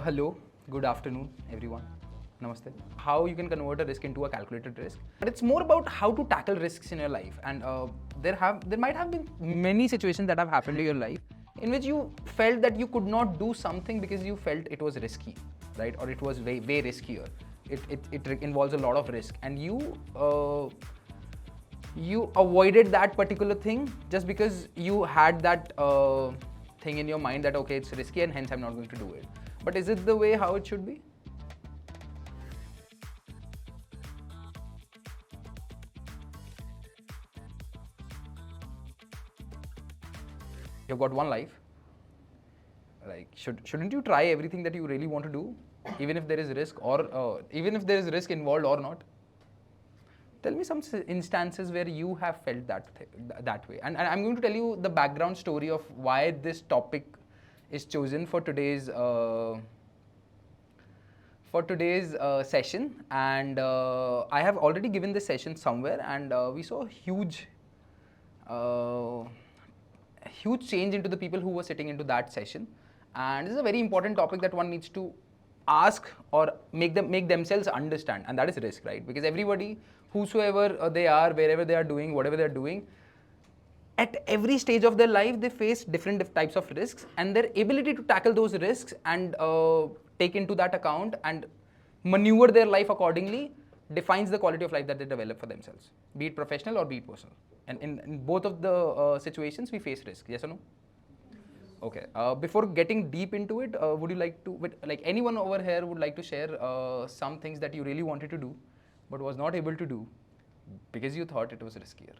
Hello, good afternoon, everyone. Namaste. How you can convert a risk into a calculated risk, but it's more about how to tackle risks in your life. And there might have been many situations that have happened in your life in which you felt that you could not do something because you felt it was risky, right? Or it was way riskier. It involves a lot of risk, and you avoided that particular thing just because you had that thing in your mind that okay, it's risky and hence I'm not going to do it. But is it the way how it should be? You've got one life. Like, shouldn't you try everything that you really want to do, even if there is risk, or even if there is risk involved or not? Tell me some instances where you have felt that way, and I'm going to tell you the background story of why this topic is chosen for today's session. And I have already given this session somewhere, and we saw uh, a huge change into the people who were sitting into that session. And this is a very important topic that one needs to ask or make themselves understand, and that is risk, right? Because everybody, whosoever they are, wherever they are doing, whatever they are doing, at every stage of their life they face different types of risks, and their ability to tackle those risks and take into that account and maneuver their life accordingly defines the quality of life that they develop for themselves, be it professional or be it personal. And in both of the situations we face risk, yes or no? Okay. Before getting deep into it, would you like to, like anyone over here would like to share some things that you really wanted to do but was not able to do because you thought it was riskier?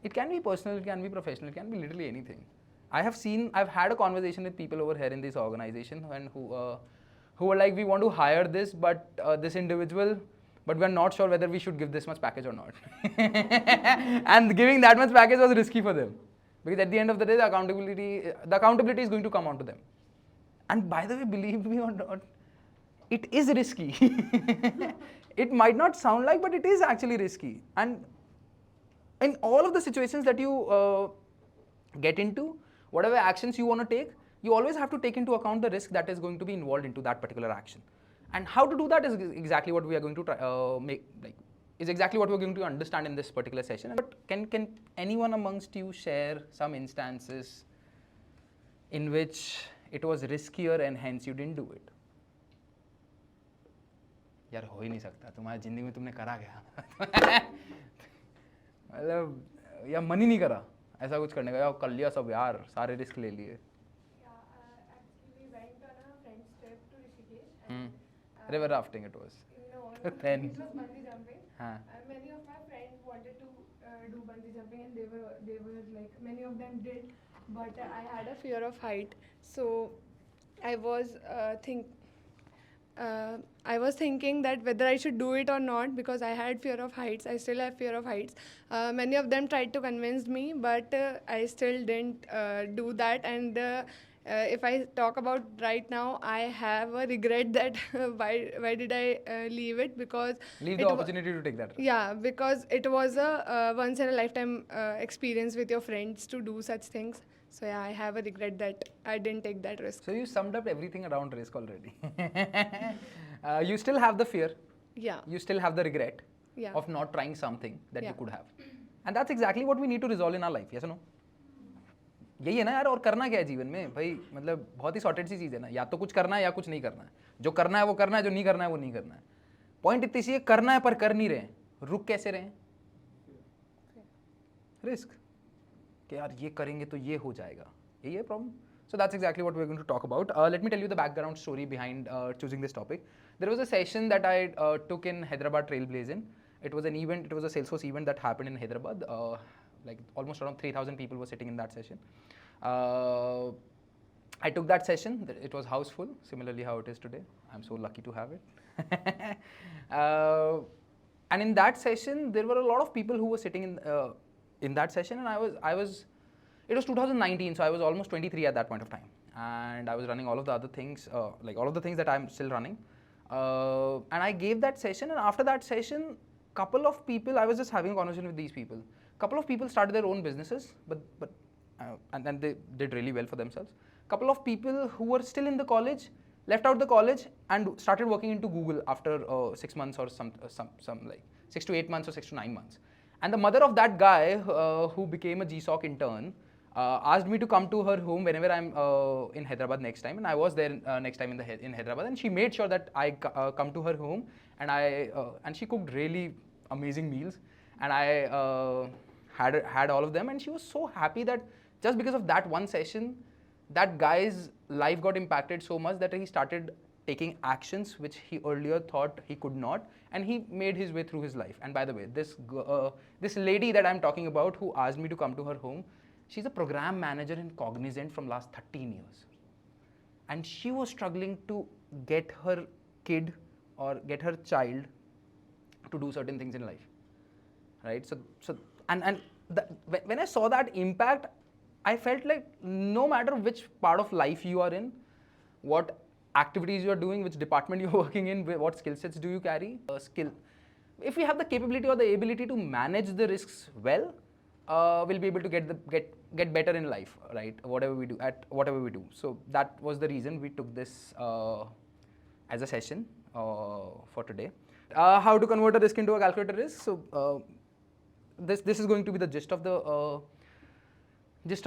It can be personal, it can be professional, it can be literally anything. I've had a conversation with people over here in this organization and who were like, we want to hire this, but this individual, but we're not sure whether we should give this much package or not. And giving that much package was risky for them because at the end of the day, the accountability is going to come onto them. And by the way, believe me or not, it is risky. It might not sound like, but it is actually risky. And in all of the situations that you get into, whatever actions you want to take, you always have to take into account the risk that is going to be involved into that particular action. And how to do that is exactly what we are going to try, is exactly what we're going to understand in this particular session. But can anyone amongst you share some instances in which it was riskier and hence you didn't do it? यार हो ही नहीं सकता, तुम्हारी जिंदगी में तुमने करा क्या? मतलब या मन ही नहीं करा ऐसा कुछ करने का, या कर लिया सब यार, सारे रिस्क ले लिए. River rafting it was. No, Then it was bungee jumping. हाँ. Many of my friends wanted to do bungee jumping, and they were like, many of them did, but I had a fear of height, so I was I was thinking that whether I should do it or not because I had fear of heights. I still have fear of heights. Many of them tried to convince me, but I still didn't do that. And if I talk about right now, I have a regret that why did I leave it, because Leave the opportunity to take that risk. yeah, because it was a once in a lifetime experience with your friends to do such things. So yeah, I have a regret that I didn't take that risk. So you summed up everything around risk already. You still have the fear. Yeah. You still have the regret Yeah. of not trying something that you Yeah. could have. And that's exactly what we need to resolve in our life, yes or no? यही है ना यार, और करना क्या है जीवन में भाई, मतलब बहुत ही सॉर्टेड सी चीज़ है ना, या तो कुछ करना है या कुछ नहीं करना है. जो करना है वो करना है, जो नहीं करना है वो नहीं करना है. पॉइंट इतनी सी है, करना है पर कर नहीं रहे, रुक कैसे रहे? रिस्क कि यार ये करेंगे तो ये हो जाएगा, यही है problem. So that's exactly what we're going to talk about. Let me tell you the background story behind choosing this topic. There was a session that I took in Hyderabad Trailblazing. It was an event, it was a Salesforce event that happened in Hyderabad. Like almost around 3,000 people were sitting in that session. I took that session. It was house full, similarly how it is today. I'm so lucky to have it. And in that session, there were a lot of people who were sitting in that session, and it was 2019, so I was almost 23 at that point of time, and I was running all of the other things, like all of the things that I'm still running. And I gave that session, and after that session, couple of people, I was just having a conversation with these people. Couple of people started their own businesses, but and then they did really well for themselves. Couple of people who were still in the college left out the college and started working into Google after 6 months or some like 6 to 8 months or 6 to 9 months. And the mother of that guy who became a GSOC intern asked me to come to her home whenever I'm in Hyderabad next time, and I was there next time in Hyderabad, and she made sure that I come to her home, and she cooked really amazing meals, and I had all of them, and she was so happy that just because of that one session, that guy's life got impacted so much that he started taking actions which he earlier thought he could not, and he made his way through his life. And by the way, this lady that I'm talking about who asked me to come to her home, she's a program manager in Cognizant from last 13 years. And she was struggling to get her kid or get her child to do certain things in life, right? When I saw that impact, I felt like no matter which part of life you are in, what activities you are doing, which department you're working in, what skill sets do you carry, if we have the capability or the ability to manage the risks well, we'll be able to get better in life, right? Whatever we do. So that was the reason we took this as a session for today. How to convert a risk into a calculated risk. So this is going to be the gist of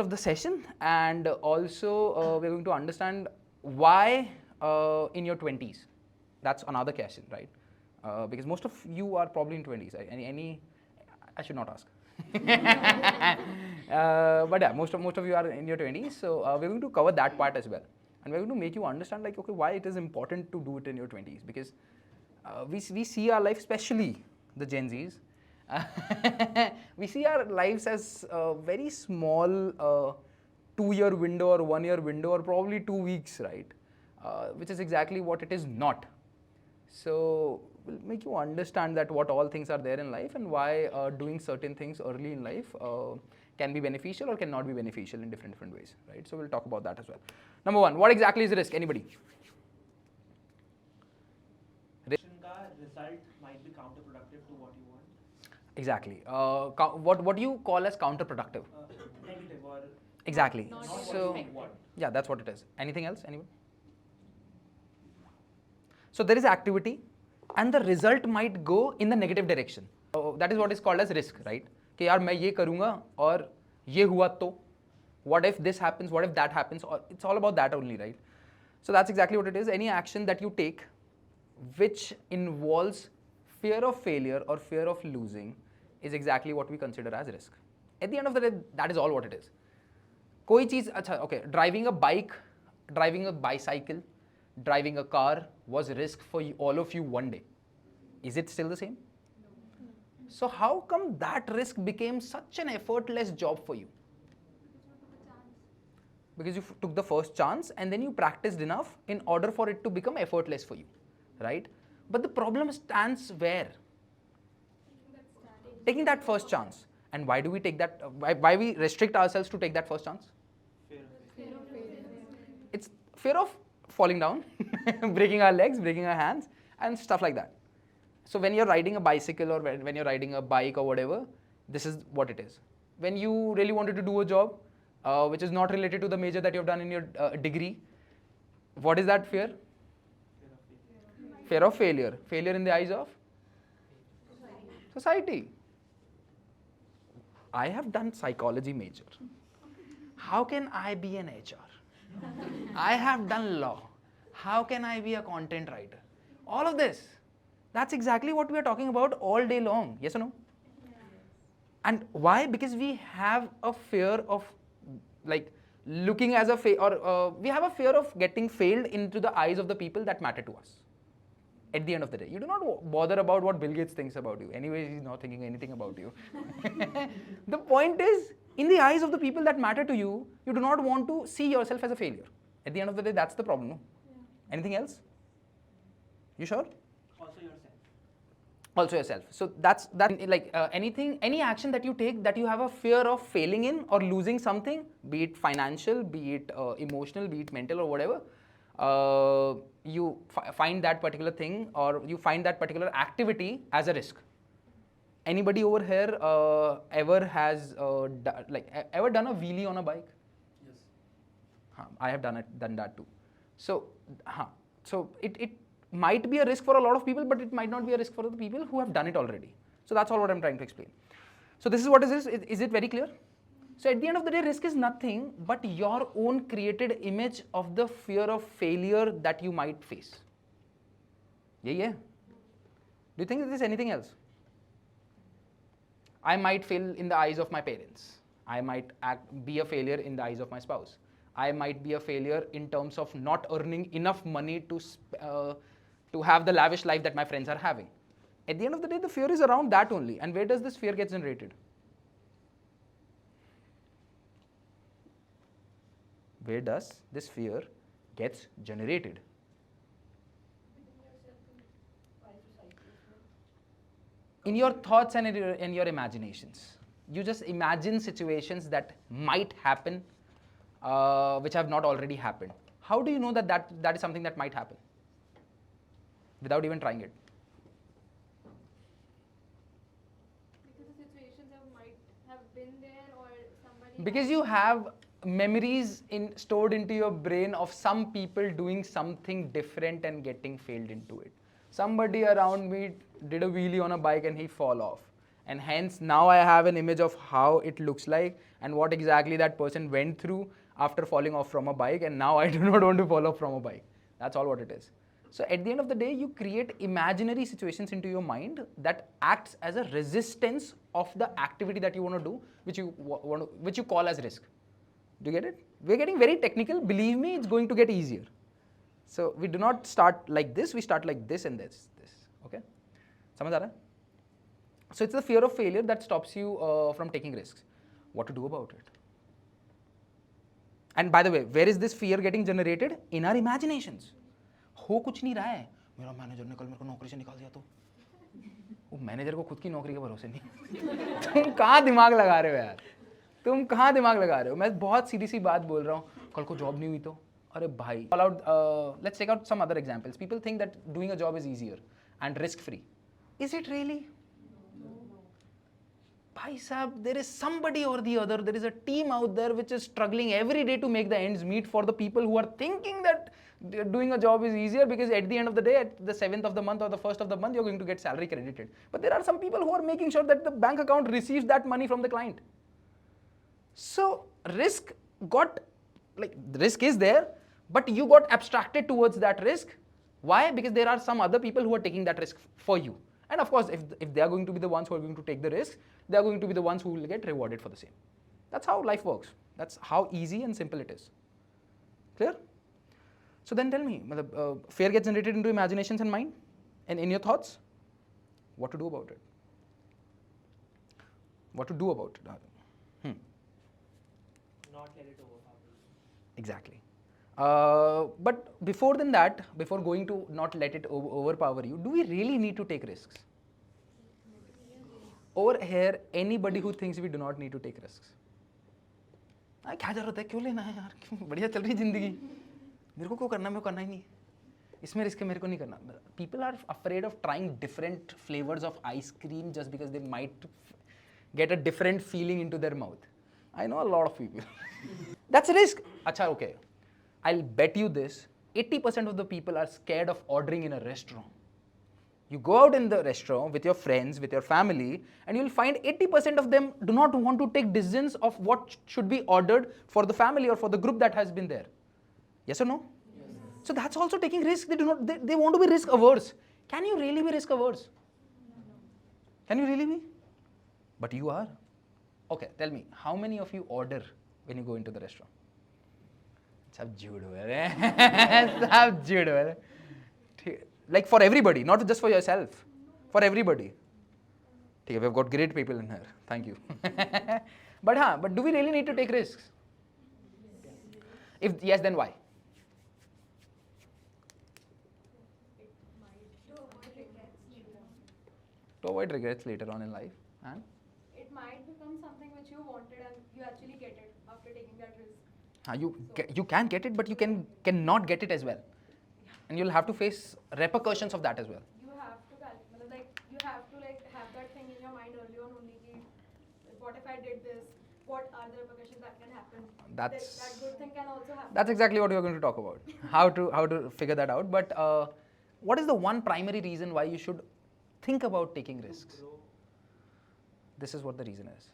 the session, and also we're going to understand why in your 20s. That's another question, right? Because most of you are probably in 20s. I should not ask. But yeah, most of you are in your 20s. So we're going to cover that part as well, and we're going to make you understand, like, okay, why it is important to do it in your 20s, because we see our life, especially the Gen Zs. We see our lives as a very small 2-year window or 1-year window or probably 2 weeks, right? Which is exactly what it is not. So we'll make you understand that what all things are there in life, and why doing certain things early in life can be beneficial or cannot be beneficial in different ways, right? So we'll talk about that as well. Number one, what exactly is risk? Anybody? Result might be counterproductive to what you want. Exactly. What do you call as counterproductive? Negative or Exactly. not So what you want. yeah, that's what it is. Anything else? Anyone? So there is activity, and the result might go in the negative direction. That is what is called as risk, right? कि यार मैं ये करूँगा और ये हुआ तो, what if this happens, what if that happens, or it's all about that only, right? So that's exactly what it is. Any action that you take which involves fear of failure or fear of losing is exactly what we consider as risk. At the end of the day, that is all what it is. कोई चीज़ अच्छा, okay, driving a bike, driving a bicycle, driving a car was risk for all of you one day. Is it still the same? No. So how come that risk became such an effortless job for you? Because you took the first chance and then you practiced enough in order for it to become effortless for you, right? But the problem stands where? Taking that first chance. And why do we take that? Why we restrict ourselves to take that first chance? Fear of failure. It's fear of falling down, breaking our legs, breaking our hands, and stuff like that. So when you're riding a bicycle or when you're riding a bike or whatever, this is what it is. When you really wanted to do a job which is not related to the major that you've done in your degree, what is that fear? Fear of failure. Failure in the eyes of society. I have done psychology major. How can I be an HR? I have done law. How can I be a content writer? All of this. That's exactly what we are talking about all day long. Yes or no? And why? Because we have a fear of like looking as a we have a fear of getting failed into the eyes of the people that matter to us. At the end of the day, you do not bother about what Bill Gates thinks about you. Anyways, he's not thinking anything about you. The point is, in the eyes of the people that matter to you, you do not want to see yourself as a failure. At the end of the day, that's the problem. No? Yeah. Anything else? You sure? Also yourself. Also yourself. So that's like any action that you take that you have a fear of failing in or losing something, be it financial, be it emotional, be it mental or whatever. You find that particular thing or you find that particular activity as a risk. Anybody over here ever has ever done a wheelie on a bike? Yes. I have done that too. So, so it might be a risk for a lot of people, but it might not be a risk for the people who have done it already. So that's all what I'm trying to explain. So this is what is this. Is it very clear? So at the end of the day, risk is nothing but your own created image of the fear of failure that you might face. Yeah. Do you think there's anything else? I might fail in the eyes of my parents. I might be a failure in the eyes of my spouse. I might be a failure in terms of not earning enough money to have the lavish life that my friends are having. At the end of the day, the fear is around that only. And where does this fear get generated? Where does this fear gets generated? In your thoughts and in your imaginations. You just imagine situations that might happen, which have not already happened. How do you know that is something that might happen? Without even trying it. Because the situations might have been there or somebody. Because you have memories stored into your brain of some people doing something different and getting failed into it. Somebody around me did a wheelie on a bike and he fall off. And hence now I have an image of how it looks like and what exactly that person went through after falling off from a bike, and now I do not want to fall off from a bike. That's all what it is. So at the end of the day, you create imaginary situations into your mind that acts as a resistance of the activity that you want to do, which you call as risk. Do you get it? We're getting very technical. Believe me, it's going to get easier. So we do not start like this. We start like this and this. Okay? समझ आ रहा है? So it's the fear of failure that stops you from taking risks. What to do about it? And by the way, where is this fear getting generated? In our imaginations. हो कुछ नहीं रहा है. मेरा manager ने कल मेरे को नौकरी से निकाल दिया तो. वो मैनेजर को खुद की नौकरी के भरोसे नहीं. तुम कहाँ दिमाग लगा रहे हो यार? तुम कहाँ दिमाग लगा रहे हो? मैं बहुत सीधी सी बात बोल रहा हूँ. कल को जॉब नहीं हुई तो? अरे भाई. Let's take out some other examples. People think that doing a job is easier and risk-free. Is it really? Bhai sahab, there is somebody or the other, there is a team out there which is struggling every day to make the ends meet for the people who are thinking that doing a job is easier because at the end of the day, at the 7th of the month or the 1st of the month, you're going to get salary credited. But there are some people who are making sure that the bank account receives that money from the client. So risk is there, but you got abstracted towards that risk. Why? Because there are some other people who are taking that risk for you. And of course, if they are going to be the ones who are going to take the risk, they are going to be the ones who will get rewarded for the same. That's how life works. That's how easy and simple it is. Clear? So then tell me, fear gets generated into imaginations and mind and in your thoughts. What to do about it? What to do about it? Not let it overpower you. Exactly. But before going to not let it overpower you, do we really need to take risks? Over here, anybody who thinks we do not need to take risks. क्या जरूरत है? क्यों लेना है यार? बढ़िया चल रही है जिंदगी. मेरे को क्यों करना? मेरे को करना ही नहीं. इसमें रिस्क है, मेरे को नहीं करना. People are afraid of trying different flavors of ice cream just because they might get a different feeling into their mouth. I know a lot of people. That's a risk. Acha, okay. I'll bet you this, 80% of the people are scared of ordering in a restaurant. You go out in the restaurant with your friends, with your family, and you'll find 80% of them do not want to take decisions of what should be ordered for the family or for the group that has been there. Yes or no? Yes. So that's also taking risk. They want to be risk averse. Can you really be risk averse? No. Can you really be? But you are. Okay, tell me, how many of you order when you go into the restaurant? सब झूठ बोल रहे हैं. सब झूठ बोल रहे हैं. Like for everybody, not just for yourself, for everybody. Okay, we've got great people in here. Thank you. But do we really need to take risks? If yes, then why? To avoid regrets later on in life. And It might become something which you wanted and you actually get it after taking that risk. you can get it, but you cannot get it as well. And you'll have to face repercussions of that as well. You have to have that thing in your mind that's that good thing can also happen. that's exactly what we are going to talk about. How to figure that out. But what is the one primary reason why you should think about taking risks? This is what the reason is.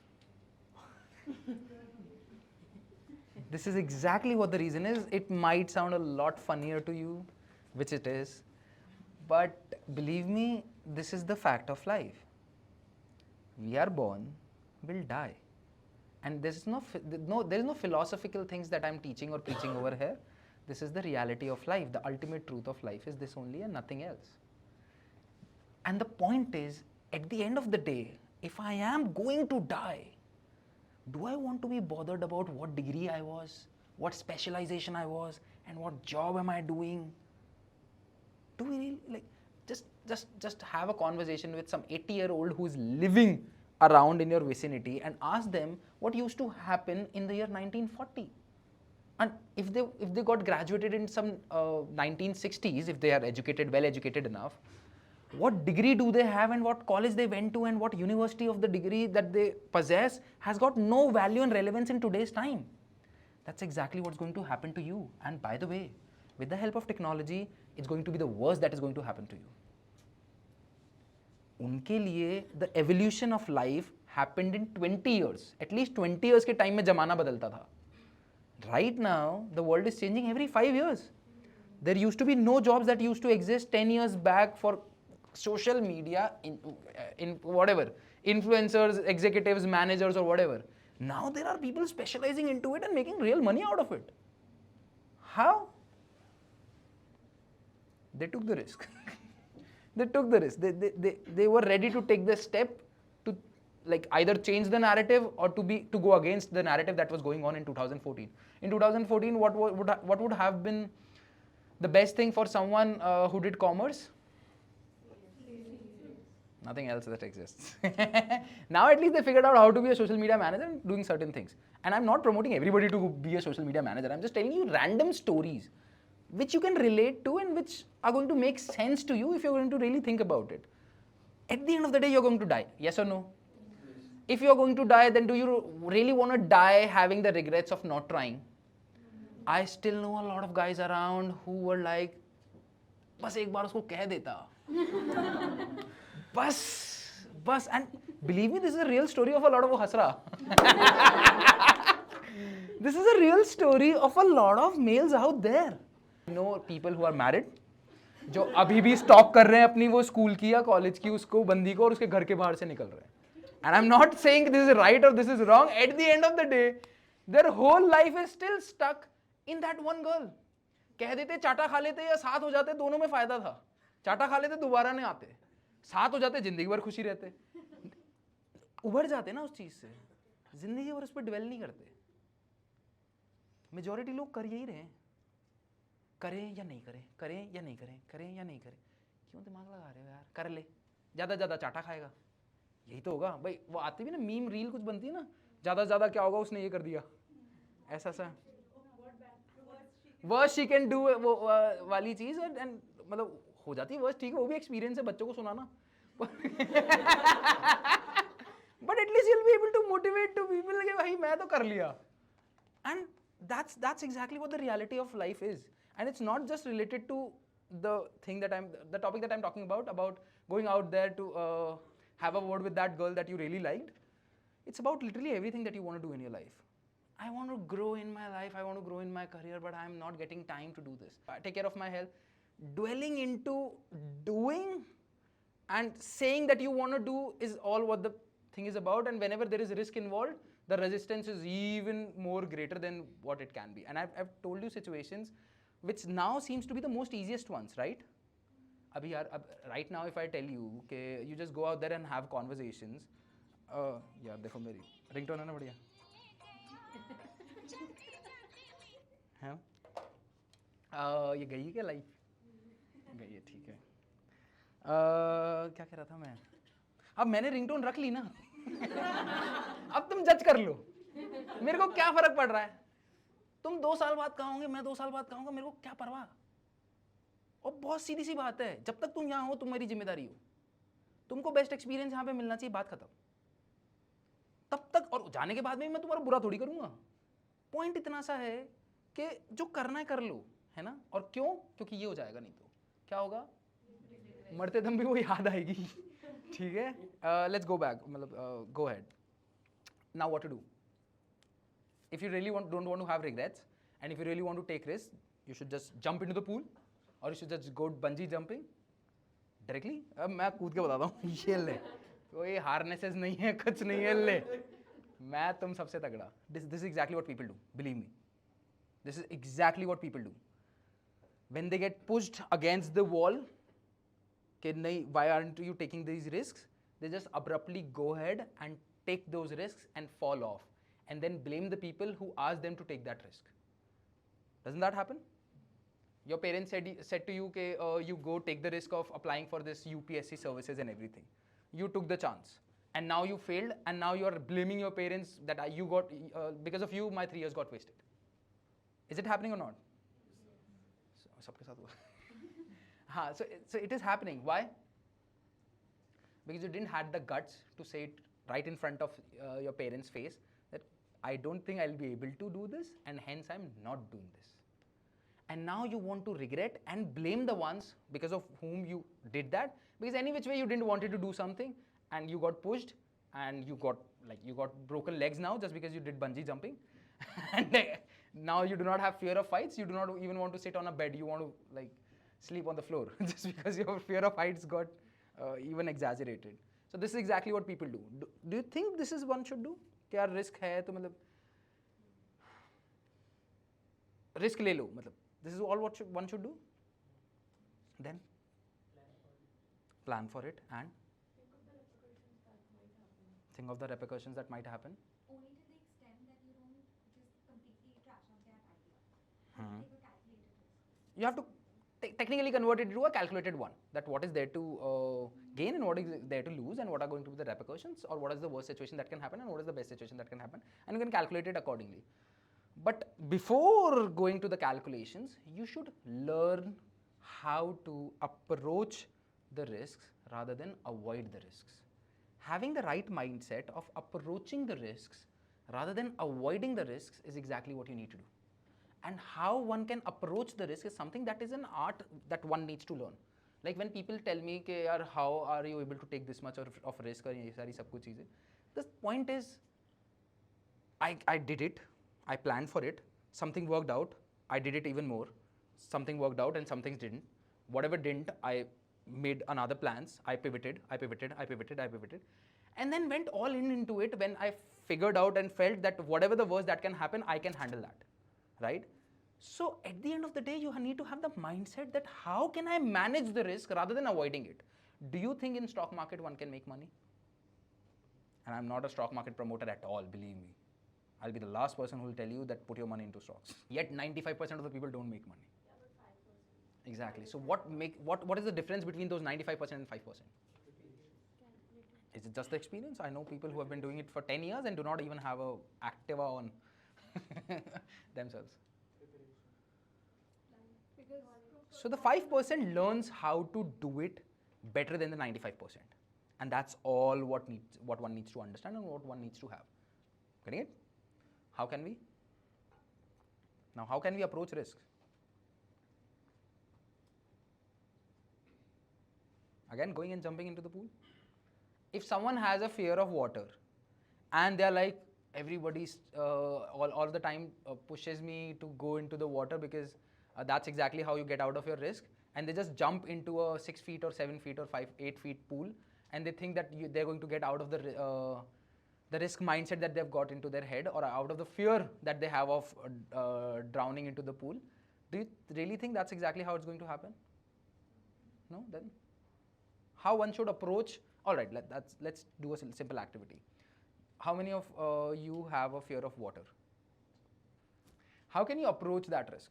This is exactly what the reason is. It might sound a lot funnier to you, which it is, but believe me, this is the fact of life. We are born, we'll die. And there is no philosophical things that I'm teaching or preaching over here. This is the reality of life. The ultimate truth of life is this only and nothing else. And the point is, at the end of the day, if I am going to die, do I want to be bothered about what degree I was, what specialization I was, and what job am I doing? Do we really, like, just have a conversation with some 80-year-old who is living around in your vicinity and ask them what used to happen in the year 1940. And if they got graduated in some 1960s, if they are educated, well educated enough, what degree do they have and what college they went to and what university of the degree that they possess has got no value and relevance in today's time. That's exactly what's going to happen to you. And by the way, with the help of technology, it's going to be the worst that is going to happen to you. उनके लिए the evolution of life happened in 20 years. At least 20 years के time में जमाना बदलता था. Right now, the world is changing every 5 years. There used to be no jobs that used to exist 10 years back for social media, in whatever, influencers, executives, managers or whatever. Now there are people specializing into it and making real money out of it. How? They took the risk. They took the risk. They were ready to take the step to, like, either change the narrative or to go against the narrative that was going on in 2014. In 2014, what would have been the best thing for someone who did commerce? Nothing else that exists. Now at least they figured out how to be a social media manager and doing certain things. And I'm not promoting everybody to be a social media manager. I'm just telling you random stories which you can relate to and which are going to make sense to you if you're going to really think about it. At the end of the day, you're going to die. Yes or no? Yes. If you're going to die, then do you really want to die having the regrets of not trying? I still know a lot of guys around who were like, बस एक बार उसको कह देता. बस, and believe me, this is a real story of a lot of hasra. This is a real story of a lot of males out there. I know people who are married, जो अभी भी stock कर रहे हैं अपनी वो school की या कॉलेज की उसको बंदी को और उसके घर के बाहर से निकल रहे हैं. And I'm not saying this is right or this is wrong. At the end of the day, their whole life is still stuck in that one girl. कह देते चाटा खा लेते या साथ हो जाते, दोनों में फायदा था. चाटा खा लेते दोबारा नहीं आते, साथ हो जाते जिंदगी भर खुशी रहते. उभर जाते ना उस चीज से, जिंदगी भर उस पर डिवेल नहीं करते. मेजॉरिटी लोग कर यही रहे हैं, करें या नहीं करें, करें या नहीं करें, करें या नहीं करें. क्यों दिमाग लगा रहे हो यार, कर ले, ज़्यादा ज़्यादा चाटा खाएगा, यही तो होगा भाई. वो आती भी ना मीम रील कुछ बनती है ना, ज़्यादा ज़्यादा क्या होगा उसने ये कर दिया, ऐसा सा वर्स शी कैन डू वो वाली चीज़. एंड मतलब हो जाती है वर्स, ठीक है, वो भी एक्सपीरियंस है बच्चों को सुनाना. But at least you will be able to motivate to people कि भाई मैं तो कर लिया. And that's exactly what the reality of life is. And it's not just related to the topic that I'm talking about going out there to have a word with that girl that you really liked. It's about literally everything that you want to do in your life. I want to grow in my life, I want to grow in my career, but I'm not getting time to do this. I take care of my health. Dwelling into doing and saying that you want to do is all what the thing is about. And whenever there is risk involved, the resistance is even more greater than what it can be. And I've told you situations which now seems to be the most easiest ones, right? Abhi yaar, right now if I tell you कि you just go out there and have conversations, यार देखो मेरी ringtone है ना बढ़िया, हैं? ये गई है क्या लाइव? गई है, ठीक है. क्या कह रहा था मैं? अब मैंने रिंगटोन रख ली ना. अब तुम जज कर लो, मेरे को क्या फर्क पड़ रहा है. तुम 2 साल बाद कहोगे, मैं 2 साल बाद कहूँगा, मेरे को क्या परवाह. और बहुत सीधी सी बात है, जब तक तुम यहाँ हो तुम मेरी जिम्मेदारी हो. तुमको बेस्ट एक्सपीरियंस यहाँ पे मिलना चाहिए, बात खत्म. तब तक, और जाने के बाद में मैं तुम्हारा बुरा थोड़ी करूँगा. पॉइंट इतना सा है कि जो करना है कर लो, है ना? और क्यों? क्योंकि ये हो जाएगा, नहीं तो क्या होगा? मरते दम भी वो याद आएगी. ठीक है, लेट्स गो बैक, मतलब go ahead. Now what to do? If you really don't want to have regrets, and if you really want to take risks, you should just jump into the pool, or you should just go bungee jumping directly. अब मैं कूद के बताता हूँ. ये ले, कोई harnesses नहीं है, कुछ नहीं है, ले. मैं तुम सबसे तगड़ा. This is exactly what people do. Believe me. This is exactly what people do. When they get pushed against the wall, कि नहीं, why aren't you taking these risks? They just abruptly go ahead and take those risks and fall off, and then blame the people who asked them to take that risk. Doesn't that happen? Your parents said to you, okay, you go take the risk of applying for this UPSC services and everything. You took the chance, and now you failed, and now you are blaming your parents that you got because of you my 3 years got wasted. Is it happening or not? सबके साथ हुआ. हाँ, so it is happening. Why? Because you didn't had the guts to say it right in front of your parents' face that I don't think I'll be able to do this, and hence I'm not doing this. And now you want to regret and blame the ones because of whom you did that, because any which way you didn't wanted to do something and you got pushed and you got broken legs now just because you did bungee jumping. And now you do not have fear of heights, you do not even want to sit on a bed, you want to like sleep on the floor just because your fear of heights got even exaggerated. So this is exactly what people do. Do you think this is one should do? कि यार risk है तो मतलब risk ले लो, मतलब this is all what one should do. Then plan for it and think of the repercussions that might happen. Only to the extent that you don't just completely trash out that idea. Take a calculated risk. You have to technically convert it into a calculated one, that what is there to gain and what is there to lose, and what are going to be the repercussions, or what is the worst situation that can happen and what is the best situation that can happen, and you can calculate it accordingly. But before going to the calculations, you should learn how to approach the risks rather than avoid the risks. Having the right mindset of approaching the risks rather than avoiding the risks is exactly what you need to do. And how one can approach the risk is something that is an art that one needs to learn. Like when people tell me कि यार how are you able to take this much of risk और ये सारी सब कुछ चीज़ें, the point is I did it, I planned for it, something worked out, I did it even more, something worked out and some things didn't. Whatever didn't, I made another plans, I pivoted, and then went all into it when I figured out and felt that whatever the worst that can happen, I can handle that. Right? So at the end of the day, you need to have the mindset that how can I manage the risk rather than avoiding it. Do you think in stock market one can make money? And I'm not a stock market promoter at all, believe me. I'll be the last person who will tell you that put your money into stocks. Yet 95% of the people don't make money. Yeah, but 5%. Exactly. So what is the difference between those 95% and 5%? Is it just the experience? I know people who have been doing it for 10 years and do not even have a Activa on themselves. Because So the 5% learns how to do it better than the 95%. And that's all what one needs to understand and what one needs to have. Getting it? How can we? Now, how can we approach risks? Again, going and jumping into the pool. If someone has a fear of water and they're like, everybody's all the time pushes me to go into the water because that's exactly how you get out of your risk, and they just jump into a 6 feet or 7 feet or 8 feet pool, and they think that they're going to get out of the risk mindset that they've got into their head, or out of the fear that they have of drowning into the pool. Do you really think that's exactly how it's going to happen? No? Then how one should approach? All right, let's do a simple activity. How many of you have a fear of water? How can you approach that risk?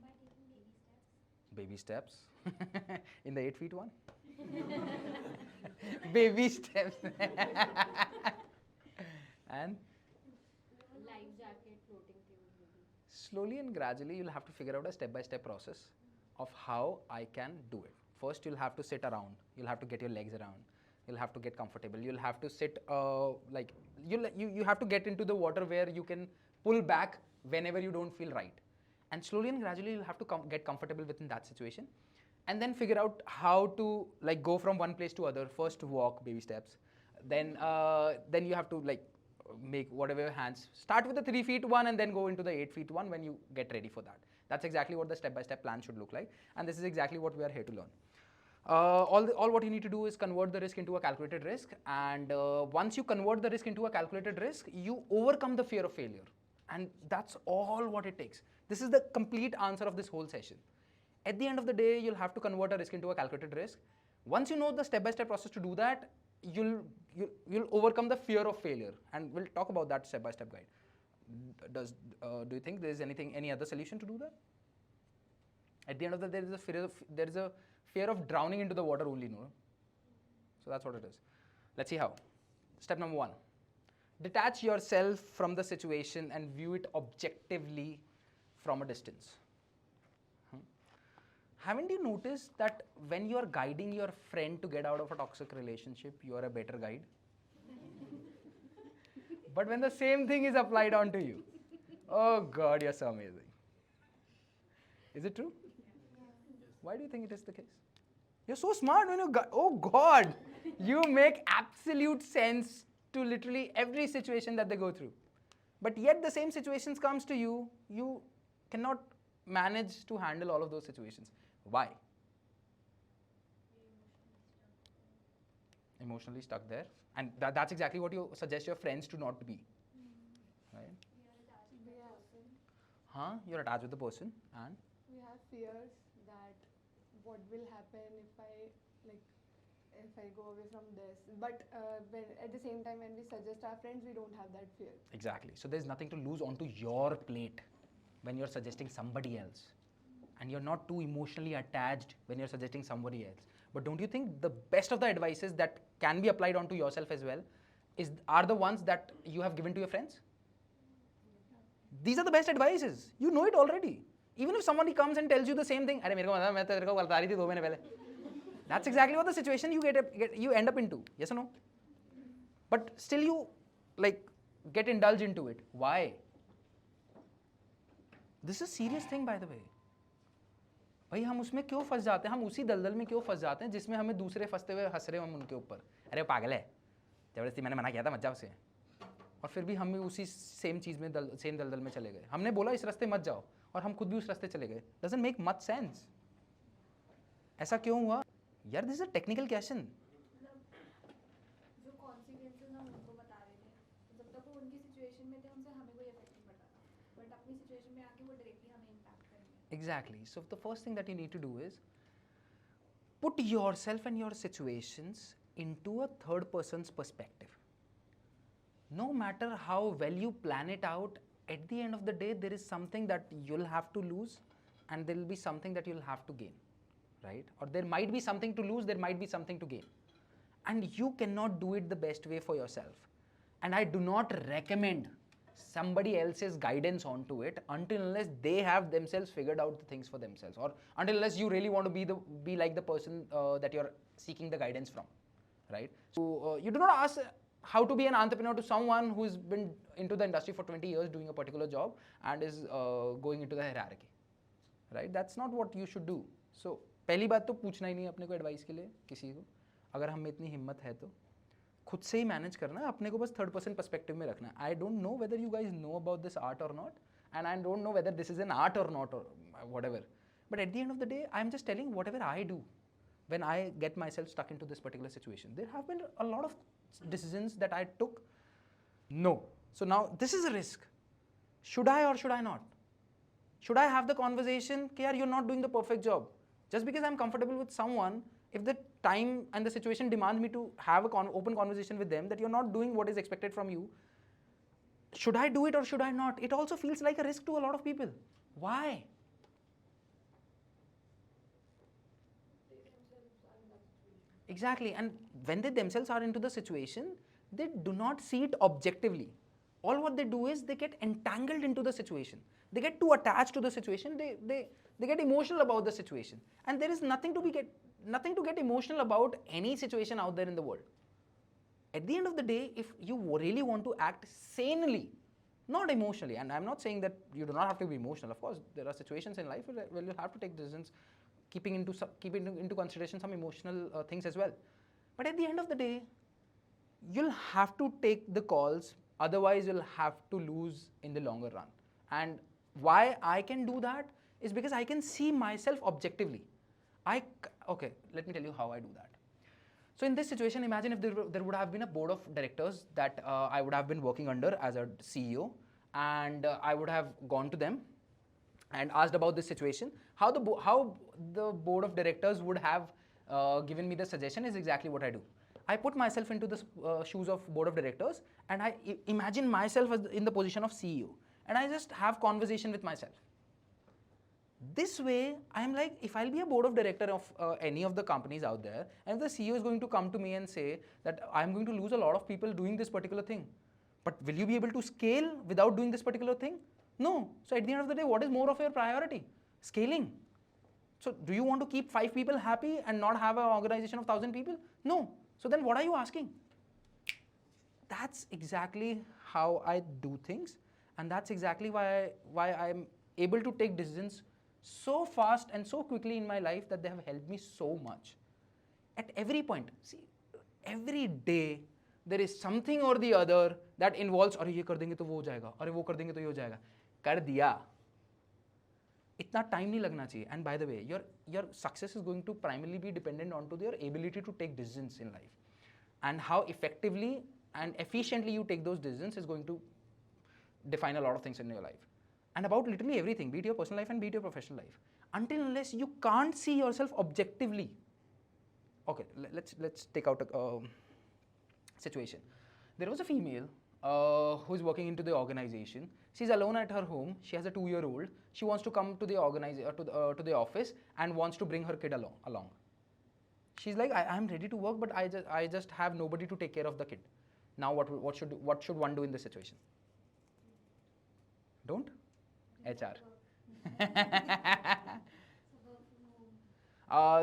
by taking baby steps. Baby steps. In the 8 feet one? Baby steps. And Life jacket, floating tube, maybe. slowly and gradually you'll have to figure out a step-by-step process of how I can do it. First you'll have to sit around, you'll have to get your legs around, You'll have to get comfortable. You'll have to sit like you have to get into the water where you can pull back whenever you don't feel right. And slowly and gradually you'll have to get comfortable within that situation, and then figure out how to like go from one place to other. First walk, baby steps. Then you have to like make whatever your hands. Start with the 3 feet one and then go into the 8 feet one when you get ready for that. That's exactly what the step-by-step plan should look like, and this is exactly what we are here to learn. All what you need to do is convert the risk into a calculated risk, and once you convert the risk into a calculated risk, you overcome the fear of failure, and that's all what it takes. This is the complete answer of this whole session. At the end of the day, you'll have to convert a risk into a calculated risk. Once you know the step-by-step process to do that, you'll overcome the fear of failure, and we'll talk about that step-by-step guide. Do you think there is any other solution to do that? At the end of the day, there is a fear of drowning into the water only, no? So that's what it is. Let's see how. Step number 1. Detach yourself from the situation and view it objectively from a distance. Haven't you noticed that when you are guiding your friend to get out of a toxic relationship, you are a better guide? But when the same thing is applied onto you, oh God, you're so amazing. Is it true? Why do you think it is the case? You're so smart when you oh God, you make absolute sense to literally every situation that they go through. But yet the same situations comes to you, you cannot manage to handle all of those situations. Why? Emotionally stuck there. And that's exactly what you suggest your friends to not be. Right? You're attached with the person, and We have fears that what will happen if I go away from this. But at the same time, when we suggest our friends, we don't have that fear. exactly. So there's nothing to lose onto your plate when you're suggesting somebody else. And you're not too emotionally attached when you're suggesting somebody else. But don't you think the best of the advices that can be applied onto yourself as well are the ones that you have given to your friends? These are the best advices. You know it already. Even if somebody comes and tells you the same thing, that's exactly what the situation you end up into. Yes or no? But still you like get indulged into it. Why? This is a serious thing, by the way. भाई हम उसमें क्यों फंस जाते हैं, हम उसी दलदल में क्यों फंस जाते हैं जिसमें हमें दूसरे फंसते हुए हंस रहे हैं हम उनके ऊपर. अरे वो पागल है, जबरदस्ती मैंने मना किया था मत जाओ उसे, और फिर भी हम भी उसी सेम चीज़ में सेम दलदल में चले गए. हमने बोला इस रास्ते मत जाओ और हम खुद भी उस रास्ते चले गए. Doesn't make much sense. ऐसा क्यों हुआ यार? This is a technical question. जो कॉन्सिक्वेंसेस हम उनको बता रहे थे, जब तक वो उनकी सिचुएशन में थे उनसे हमें कोई इफेक्ट नहीं पड़ता था, बट अपनी सिचुएशन में आके वो डायरेक्टली हमें इम्पैक्ट करेंगे. Exactly. So the first thing that you need to do is put yourself and your situations into a third person's perspective. No matter how well you plan it out, at the end of the day, there is something that you'll have to lose and there will be something that you'll have to gain, right? Or there might be something to lose, there might be something to gain. And you cannot do it the best way for yourself. And I do not recommend somebody else's guidance onto it until unless they have themselves figured out the things for themselves, or until unless you really want to be like the person that you're seeking the guidance from, right? So you do not ask how to be an entrepreneur to someone who's been into the industry for 20 years doing a particular job and is going into the hierarchy, right? That's not what you should do. So पहली बात तो पूछना ही नहीं अपने को advice के लिए किसी को. अगर हम में इतनी हिम्मत है तो खुद से ही मैनेज करना है, अपने को बस थर्ड पर्सन पर्सपेक्टिव में रखना है. I don't know whether you guys know about this art or not, and I don't know whether this is an art or not or whatever. But at the end of the day, I am just telling whatever I do when I get myself stuck into this particular situation. There have been a lot of decisions that I took. No. So now this is a risk. Should I or should I not? Should I have the conversation, okay, you're not doing the perfect job? Just because I'm comfortable with someone, if the time and the situation demands me to have an open conversation with them that you're not doing what is expected from you, should I do it or should I not? It also feels like a risk to a lot of people. Why? Exactly. And when they themselves are into the situation, they do not see it objectively. All what they do is they get entangled into the situation. They get too attached to the situation. They get emotional about the situation. And there is nothing to get emotional about any situation out there in the world. At the end of the day, if you really want to act sanely, not emotionally, and I'm not saying that you do not have to be emotional. Of course, there are situations in life where you have to take decisions, keeping into consideration some emotional things as well. But at the end of the day, you'll have to take the calls, otherwise you'll have to lose in the longer run. And why I can do that is because I can see myself objectively. Okay, let me tell you how I do that. So in this situation, imagine if there would have been a board of directors that I would have been working under as a CEO, and I would have gone to them and asked about this situation. How the board of directors would have given me the suggestion is exactly what I do. I put myself into the shoes of board of directors, and I imagine myself as in the position of CEO, and I just have conversation with myself. This way, I am like, if I'll be a board of director of any of the companies out there, and if the CEO is going to come to me and say that I'm going to lose a lot of people doing this particular thing, but will you be able to scale without doing this particular thing? No. So at the end of the day, what is more of your priority? Scaling. So do you want to keep 5 people happy and not have an organization of 1,000 people? No. So then what are you asking? That's exactly how I do things, and that's exactly why I'm able to take decisions so fast and so quickly in my life that they have helped me so much. At every point, see, every day there is something or the other that involves, अरे ये कर देंगे तो वो हो जाएगा, अरे वो कर देंगे तो ये हो जाएगा. कर दिया. इतना टाइम नहीं लगना चाहिए. And by the way, your success is going to primarily be dependent on to your ability to take decisions in life, and how effectively and efficiently you take those decisions is going to define a lot of things in your life. And about literally everything, be it your personal life and be it your professional life. Until unless you can't see yourself objectively. Okay, let's take out a situation. There was a female who is working into the organization. She's alone at her home. She has a 2-year-old. She wants to come to the to the office and wants to bring her kid along. She's like, I'm ready to work, but I just have nobody to take care of the kid. Now what should one do in this situation? Don't? HR.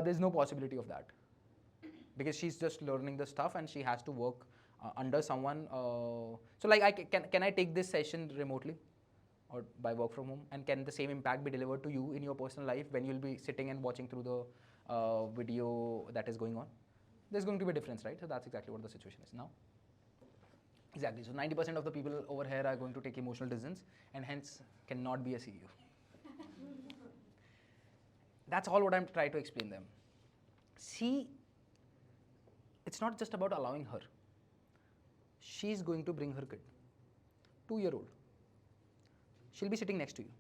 There's no possibility of that, because she's just learning the stuff and she has to work under someone. So like, can I take this session remotely or by work from home, and can the same impact be delivered to you in your personal life when you'll be sitting and watching through the video that is going on? There's going to be a difference, right? So that's exactly what the situation is now. Exactly. So 90% of the people over here are going to take emotional decisions and hence cannot be a CEO. That's all what I'm trying to explain them. See, it's not just about allowing her. She's going to bring her kid, 2-year-old. She'll be sitting next to you.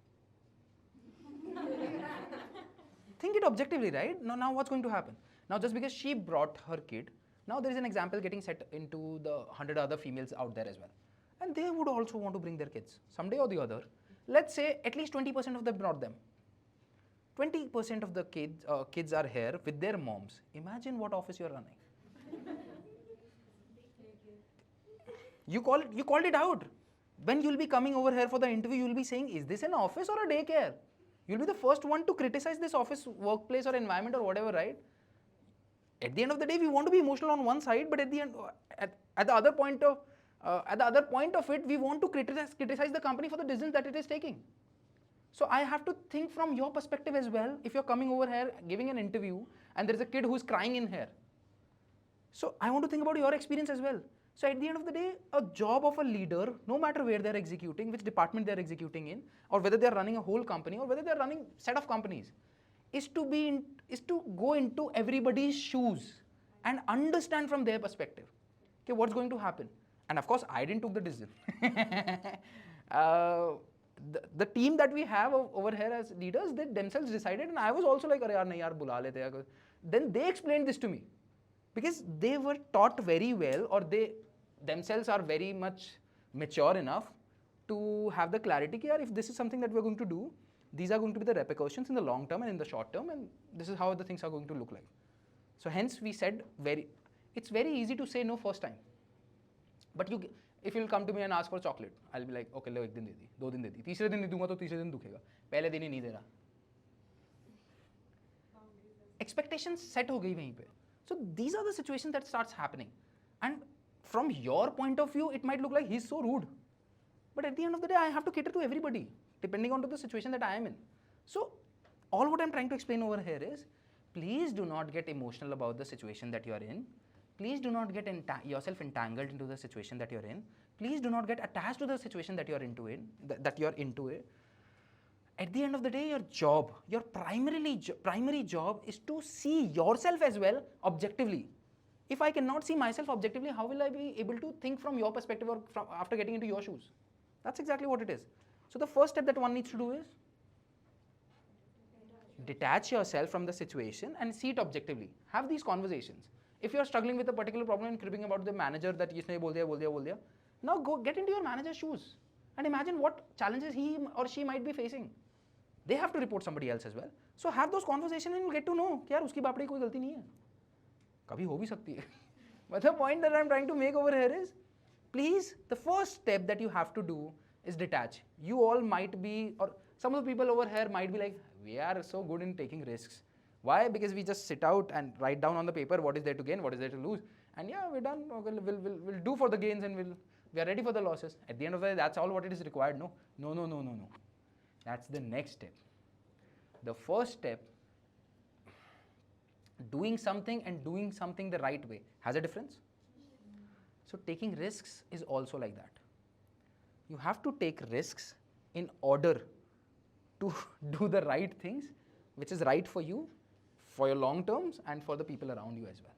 Think it objectively, right? Now what's going to happen? Now just because she brought her kid, now there is an example getting set into the 100 other females out there as well. And they would also want to bring their kids someday or the other. Let's say at least 20% of them brought them. 20% of the kids are here with their moms. Imagine what office you're running. You called it out. When you'll be coming over here for the interview, you'll be saying, is this an office or a daycare? You'll be the first one to criticize this office workplace or environment or whatever, right? At the end of the day, we want to be emotional on one side, but at the end, at the other point of it, we want to criticize the company for the decisions that it is taking. So I have to think from your perspective as well. If you're coming over here giving an interview and there's a kid who's crying in here, so I want to think about your experience as well. So at the end of the day, a job of a leader, no matter where they're executing, which department they're executing in, or whether they're running a whole company or whether they're running a set of companies, is to go into everybody's shoes and understand from their perspective, okay, what's going to happen. And of course, I didn't took the decision. The team that we have over here as leaders, they themselves decided, and I was also like, "Arey yaar, nahi yaar, bula lete hain." Then they explained this to me, because they were taught very well, or they themselves are very much mature enough to have the clarity that if this is something that we're going to do, these are going to be the repercussions in the long term and in the short term, and this is how the things are going to look like. So hence we said, it's very easy to say no first time. But if you'll come to me and ask for chocolate, I'll be like, okay, लो एक दिन दे दी, 2 दिन दे दी, तीसरे दिन नहीं दूंगा तो तीसरे दिन दुखेगा, पहले दिन ही नहीं दे रहा. Expectations set हो गई वहीं पे. So these are the situations that starts happening. And from your point of view, it might look like he's so rude. But at the end of the day, I have to cater to everybody, depending on to the situation that I am in. So, all what I'm trying to explain over here is, please do not get emotional about the situation that you are in. Please do not get yourself entangled into the situation that you're in. Please do not get attached to the situation that you're into it. That you're into it. At the end of the day, your job, your primary job is to see yourself as well objectively. If I cannot see myself objectively, how will I be able to think from your perspective or from after getting into your shoes? That's exactly what it is. So the first step that one needs to do is detach yourself from the situation and see it objectively. Have these conversations. If you are struggling with a particular problem and cribbing about the manager that इसने बोल दिया, now go get into your manager's shoes and imagine what challenges he or she might be facing. They have to report somebody else as well. So have those conversations and you'll get to know कि यार उसकी बाप रे कोई गलती नहीं है. कभी हो भी सकती है. But the point that I'm trying to make over here is, please, the first step that you have to do is detach. You all might be, or some of the people over here might be like, we are so good in taking risks. Why? Because we just sit out and write down on the paper what is there to gain, what is there to lose, and yeah, we're done. Okay, we'll do for the gains and we are ready for the losses. At the end of the day, that's all what it is required. No. That's the next step. The first step, doing something and doing something the right way has a difference. So taking risks is also like that. You have to take risks in order to do the right things, which is right for you, for your long terms, and for the people around you as well.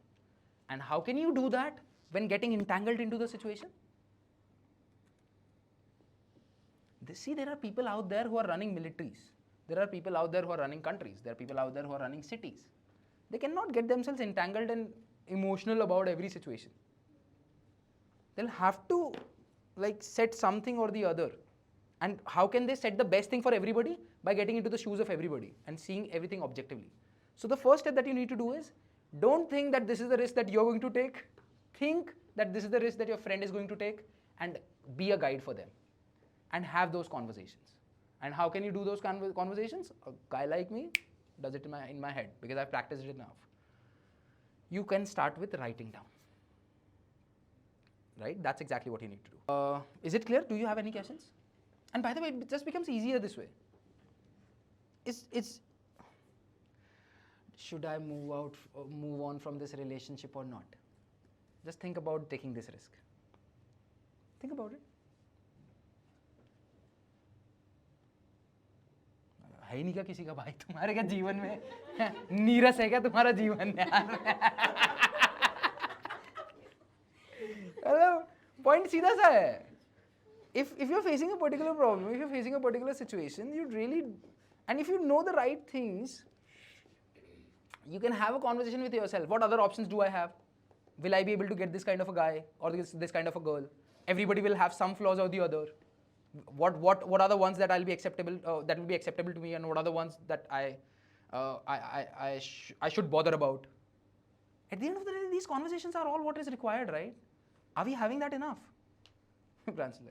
And how can you do that when getting entangled into the situation? See, there are people out there who are running militaries. There are people out there who are running countries. There are people out there who are running cities. They cannot get themselves entangled and emotional about every situation. They'll have to set something or the other. And how can they set the best thing for everybody? By getting into the shoes of everybody and seeing everything objectively. So the first step that you need to do is, don't think that this is the risk that you're going to take. Think that this is the risk that your friend is going to take, and be a guide for them. And have those conversations. And how can you do those conversations? A guy like me does it in my head because I've practiced it enough. You can start with writing down. Right? That's exactly what you need to do. Is it clear? Do you have any questions? And by the way, it just becomes easier this way. Should I move on from this relationship or not? Just think about taking this risk. Think about it. है ही नहीं क्या किसी का भाई तुम्हारे क्या जीवन में नीरस है क्या तुम्हारा जीवन यार मतलब पॉइंट सीधा सा है if you're facing a particular problem, if you're facing a particular situation, you really, and if you know the right things, you can have a conversation with yourself. What other options do I have? Will I be able to get this kind of a guy or this kind of a girl? Everybody will have some flaws or the other. What are the ones that I'll be acceptable that will be acceptable to me, and what are the ones that I should bother about? At the end of the day, these conversations are all what is required, right? Are we having that enough? Branson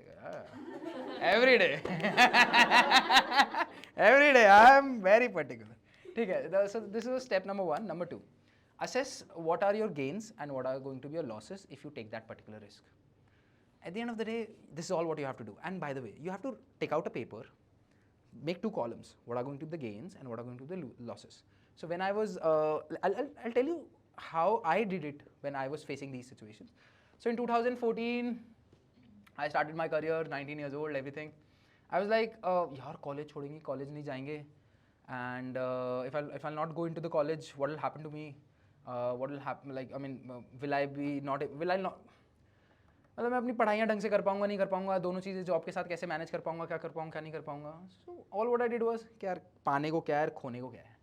every day. Every day I am very particular. Okay, so this is step number 1. Number 2, assess what are your gains and what are going to be your losses if you take that particular risk. At the end of the day, this is all what you have to do. And by the way, you have to take out a paper, make 2 columns. What are going to be the gains and what are going to be the losses. So when I was, I'll tell you how I did it when I was facing these situations. So in 2014, I started my career, 19 years old, everything. I was like, yaar, college छोड़ेंगे, college नहीं जाएंगे. And if I'll not go into the college, what will happen to me? What will happen? Will I not? मतलब मैं अपनी पढ़ाइयाँ ढंग से कर पाऊँगा नहीं कर पाऊँगा, दोनों चीज़ें जॉब के साथ कैसे मैनेज कर पाऊँगा, क्या कर पाऊँगा क्या नहीं कर पाऊँगा. So all what I did was कि यार पाने को क्या है, खोने को क्या है.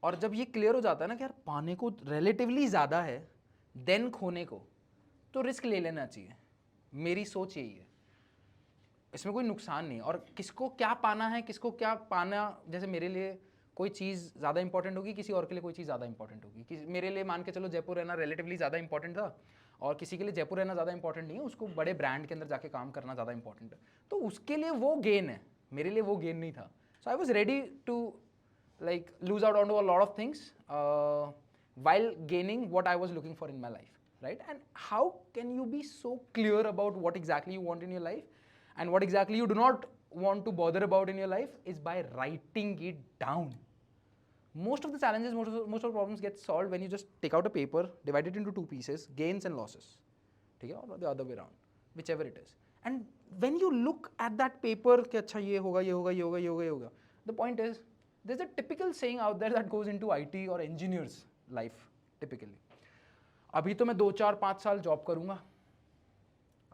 और जब ये क्लियर हो जाता है ना कि यार पाने को रिलेटिवली ज़्यादा है देन खोने को, तो रिस्क ले लेना चाहिए. मेरी सोच यही है. इसमें कोई नुकसान नहीं. और किसको क्या पाना है, किसको क्या पाना, जैसे मेरे लिए कोई चीज़ ज़्यादा इंपॉर्टेंट होगी, किसी और के लिए कोई चीज़ ज़्यादा इंपॉर्टेंट होगी. मेरे लिए मान के चलो जयपुर रहना रिलेटिवली ज़्यादा इंपॉर्टेंट था, और किसी के लिए जयपुर रहना ज़्यादा इंपॉर्टेंट नहीं है, उसको बड़े ब्रांड के अंदर जाके काम करना ज़्यादा इंपॉर्टेंट है. तो उसके लिए वो गेन है, मेरे लिए वो गेन नहीं था. So I was ready to lose out on to a lot of things while gaining what I was looking for in my life. right? And how can you be so clear about what exactly you want in your life and what exactly you do not want to bother about in your life is by writing it down. Most of the challenges, most of the problems get solved when you just take out a paper, divide it into two pieces, gains and losses, ठीक है, or the other way around, whichever it is. And when you look at that paper, कि अच्छा ये होगा, ये होगा, ये होगा, ये होगा, ये होगा. The point is, there's a typical saying out there that goes into IT or engineers' life, typically. अभी तो मैं 2-4-5 साल जॉब करूँगा,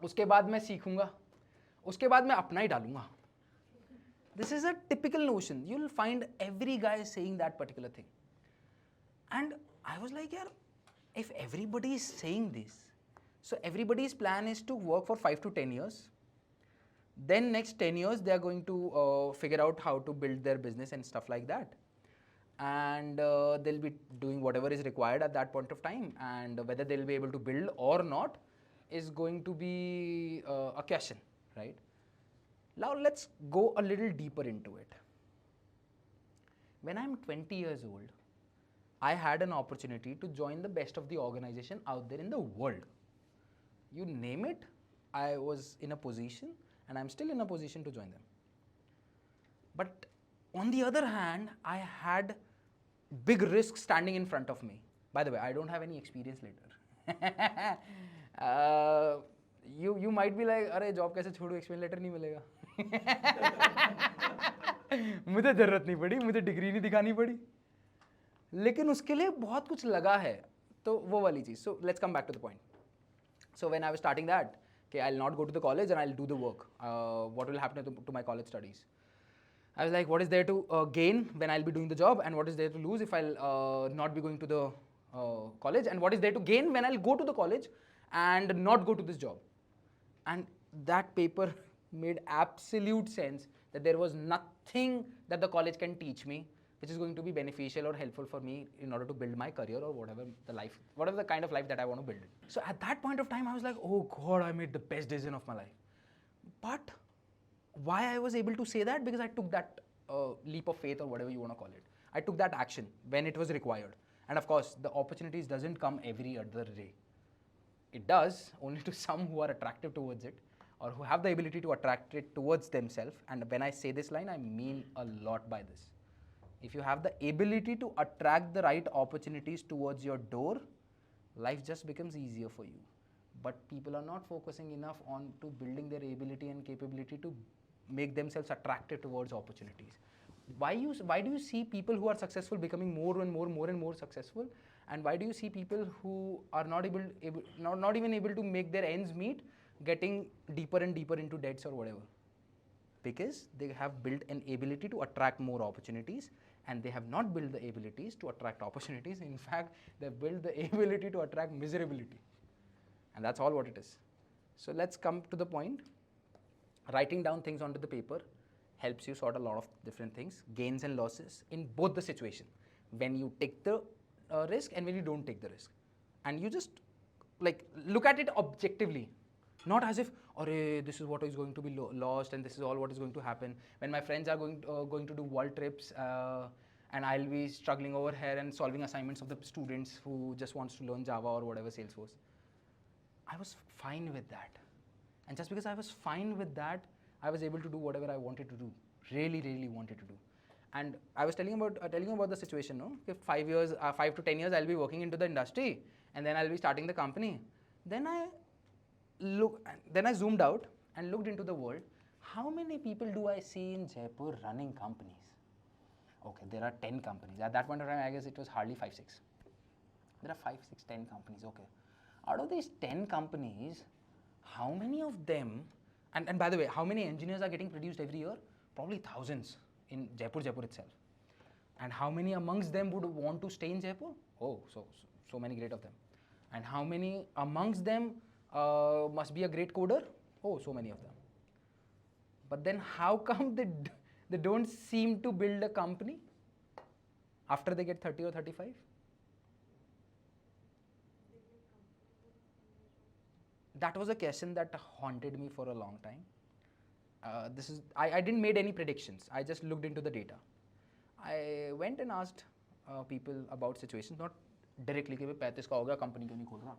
उसके बाद मैं सीखूँगा, उसके बाद मैं अपना ही डालूँगा. This is a typical notion. You'll find every guy saying that particular thing. And I was like, yaar, if everybody is saying this, so everybody's plan is to work for 5 to 10 years. Then next 10 years, they are going to figure out how to build their business and stuff like that. And they'll be doing whatever is required at that point of time. And whether they'll be able to build or not is going to be a question, right? Now let's go a little deeper into it. When I'm 20 years old, I had an opportunity to join the best of the organization out there in the world. You name it, I was in a position, and I'm still in a position to join them. But on the other hand, I had big risks standing in front of me. By the way, I don't have any experience later. You might be like, अरे job कैसे छोड़ू, experience letter नहीं मिलेगा. मुझे ज़रूरत नहीं पड़ी, मुझे डिग्री नहीं दिखानी पड़ी, लेकिन उसके लिए बहुत कुछ लगा है, तो वो वाली चीज़. So let's come back to the point. So when I was starting that, okay, I'll not go to the college and I'll do the work. What will happen to my college studies? I was like, what is there to gain when I'll be doing the job, and what is there to lose if I'll not be going to the college, and what is there to gain when I'll go to the college and not go to this job? And that paper made absolute sense that there was nothing that the college can teach me which is going to be beneficial or helpful for me in order to build my career or whatever the kind of life that I want to build. So at that point of time, I was like, oh God, I made the best decision of my life. But why I was able to say that? Because I took that leap of faith or whatever you want to call it. I took that action when it was required. And of course, the opportunities doesn't come every other day. It does only to some who are attractive towards it or who have the ability to attract it towards themselves. And when I say this line, I mean a lot by this. If you have the ability to attract the right opportunities towards your door, life just becomes easier for you. But people are not focusing enough on to building their ability and capability to make themselves attractive towards opportunities. Why do you see people who are successful becoming more and more successful, and why do you see people who are not even able to make their ends meet getting deeper and deeper into debts or whatever? Because they have built an ability to attract more opportunities, and they have not built the abilities to attract opportunities. In fact, they've built the ability to attract miserability. And that's all what it is. So let's come to the point. Writing down things onto the paper helps you sort a lot of different things, gains and losses in both the situation. When you take the risk and when you don't take the risk. And you just like look at it objectively. Not as if, this is what is going to be lost and this is all what is going to happen. When my friends are going to do world trips and I'll be struggling over here and solving assignments of the students who just wants to learn Java or whatever Salesforce. I was fine with that. And just because I was fine with that, I was able to do whatever I wanted to do. Really, really wanted to do. And I was telling you about the situation, no? If 5 to 10 years, I'll be working into the industry and then I'll be starting the company. Then I zoomed out and looked into the world. How many people do I see in Jaipur running companies? Okay, there are 10 companies. At that point of time, I guess it was hardly 5, 6. There are 5, 6, 10 companies, okay. Out of these 10 companies, how many of them, and by the way, how many engineers are getting produced every year? Probably thousands in Jaipur itself. And how many amongst them would want to stay in Jaipur? Oh, so many great of them. And how many amongst them must be a great coder? Oh, so many of them. But then how come they don't seem to build a company after they get 30 or 35? That was a question that haunted me for a long time. I didn't make any predictions. I just looked into the data. I went and asked people about situations, direct लिखे हुए 35 का हो गया, company क्यों नहीं खोल रहा?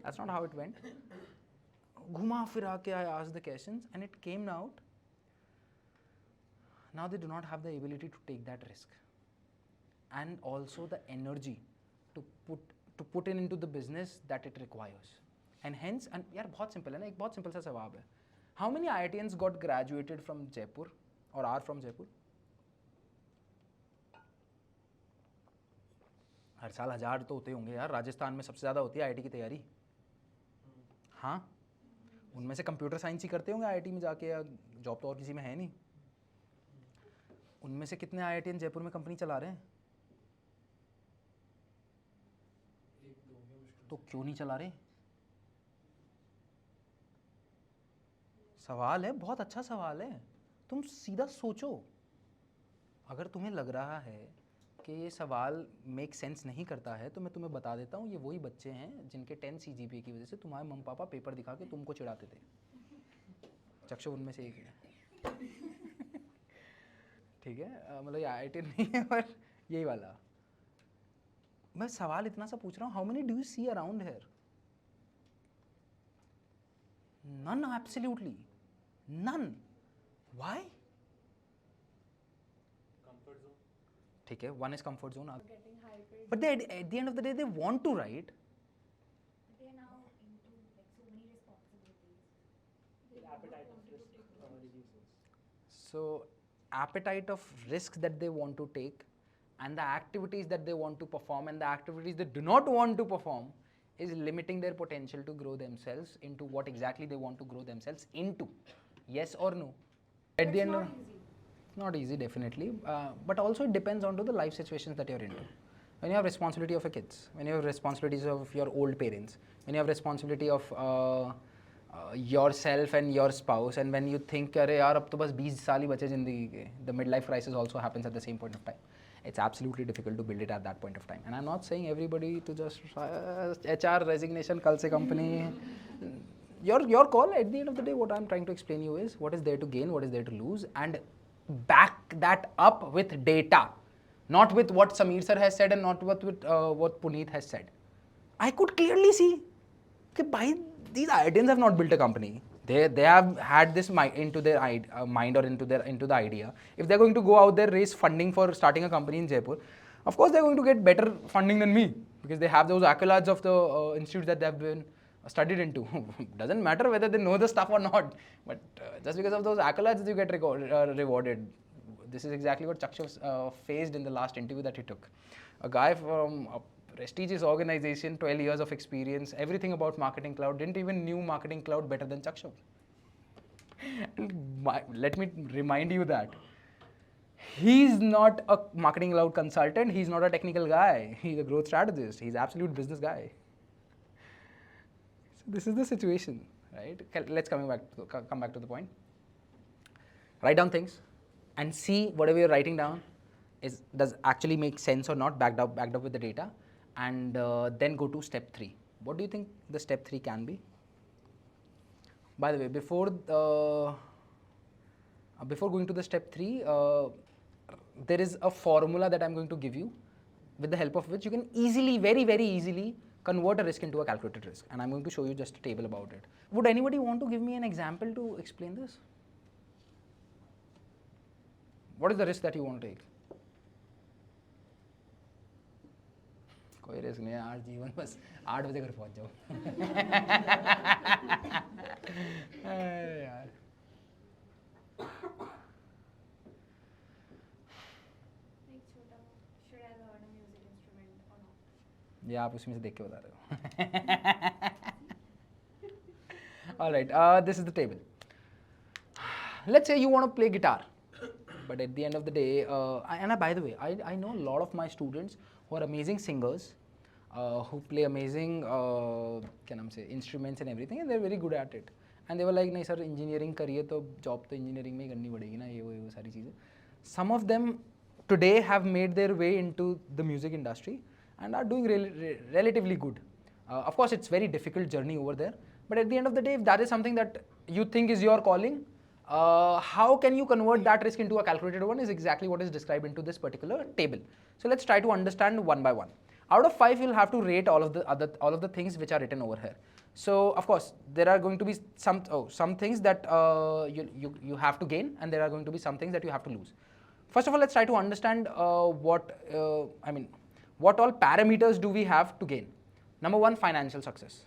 That's not how it went. घुमा फिरा के I asked the questions and it came out. Now they do not have the ability to take that risk, and also the energy to put in into the business that it requires. And hence, and यार बहुत simple है ना, एक बहुत simple सा सवाल है. How many IITians got graduated from Jaipur or are from Jaipur? हर साल 1000 तो होते होंगे यार. राजस्थान में सबसे ज़्यादा होती है आईआईटी की तैयारी. हाँ, उनमें से कंप्यूटर साइंस ही करते होंगे आईआईटी में जाके, या जॉब तो और किसी में है नहीं. उनमें से कितने आईआईटीएन जयपुर में कंपनी चला रहे हैं? तो क्यों नहीं चला रहे? सवाल है, बहुत अच्छा सवाल है. तुम सीधा सोचो. अगर तुम्हें लग रहा है कि ये सवाल मेक सेंस नहीं करता है, तो मैं तुम्हें बता देता हूँ, ये वही बच्चे हैं जिनके 10 CGPA की वजह से तुम्हारे मम्मी पापा पेपर दिखा के तुमको चिढ़ाते थे. चक्षु उनमें से एक है. ठीक है, मतलब ये IIT नहीं है, पर यही वाला. मैं सवाल इतना सा पूछ रहा हूँ, how many do you see around here? None, absolutely none. Why? ठीक है, one is comfort zone, Getting hyped. but they, at the end of the day they want to, right? They are now into like so many responsibilities. The appetite of risk reduces. So appetite of risk that they want to take, and the activities that they want to perform, and the activities they do not want to perform, is limiting their potential to grow themselves into what exactly they want to grow themselves into. Yes or no? At the end of, not easy, definitely, but also it depends on to the life situations that you're into. When you have responsibility of your kids, when you have responsibilities of your old parents, when you have responsibility of yourself and your spouse, and when you think अरे यार अब तो बस 20 साल ही बचे ज़िंदगी के, the midlife crisis also happens at the same point of time. It's absolutely difficult to build it at that point of time. And I'm not saying everybody to just HR resignation, कल से company. Your call. At the end of the day, what I'm trying to explain you is what is there to gain, what is there to lose, and back that up with data, not with what Sameer sir has said and not with what Puneet has said. I could clearly see that by these IITians have not built a company. They have had this into their mind or into the idea. If they're going to go out there, raise funding for starting a company in Jaipur, of course they're going to get better funding than me, because they have those accolades of the institutes that they have been studied into. Doesn't matter whether they know the stuff or not, but just because of those accolades you get rewarded. This is exactly what Chakshav faced in the last interview that he took. A guy from a prestigious organization, 12 years of experience, everything about Marketing Cloud, didn't even knew Marketing Cloud better than Chakshav. Let me remind you that he's not a Marketing Cloud consultant, he's not a technical guy, he's a growth strategist, he's an absolute business guy. So this is the situation, right? Let's come back to the point. Write down things and see whatever you're writing down does actually make sense or not, backed up with the data, and then go to step 3. What do you think the step 3 can be? By the way, before going to the step 3, there is a formula that I'm going to give you, with the help of which you can easily, very, very easily convert a risk into a calculated risk. And I'm going to show you just a table about it. Would anybody want to give me an example to explain this? What is the risk that you want to take? कोई risk नहीं है, आज जीवन बस 8 बजे घर पहुंच जाओ. यार Like छोटा, should I learn a music instrument or not? ये आप उसमें से देख के बता रहे हो. All right, this is the table. Let's say you want to play guitar, but at the end of the day, by the way, I know a lot of my students who are amazing singers, who play amazing instruments and everything, and they're very good at it. And they were like, नहीं sir engineering करिए तो job तो engineering में ही करनी पड़ेगी ना, ये वो सारी चीज़ें. Some of them today have made their way into the music industry and are doing relatively good. Of course, it's very difficult journey over there, but at the end of the day, if that is something that you think is your calling, how can you convert that risk into a calculated one is exactly what is described into this particular table. So let's try to understand one by one. out of 5 you'll have to rate all of the things which are written over here. So of course there are going to be some things that you have to gain, and there are going to be some things that you have to lose. First of all, let's try to understand what all parameters do we have to gain. Number one, financial success.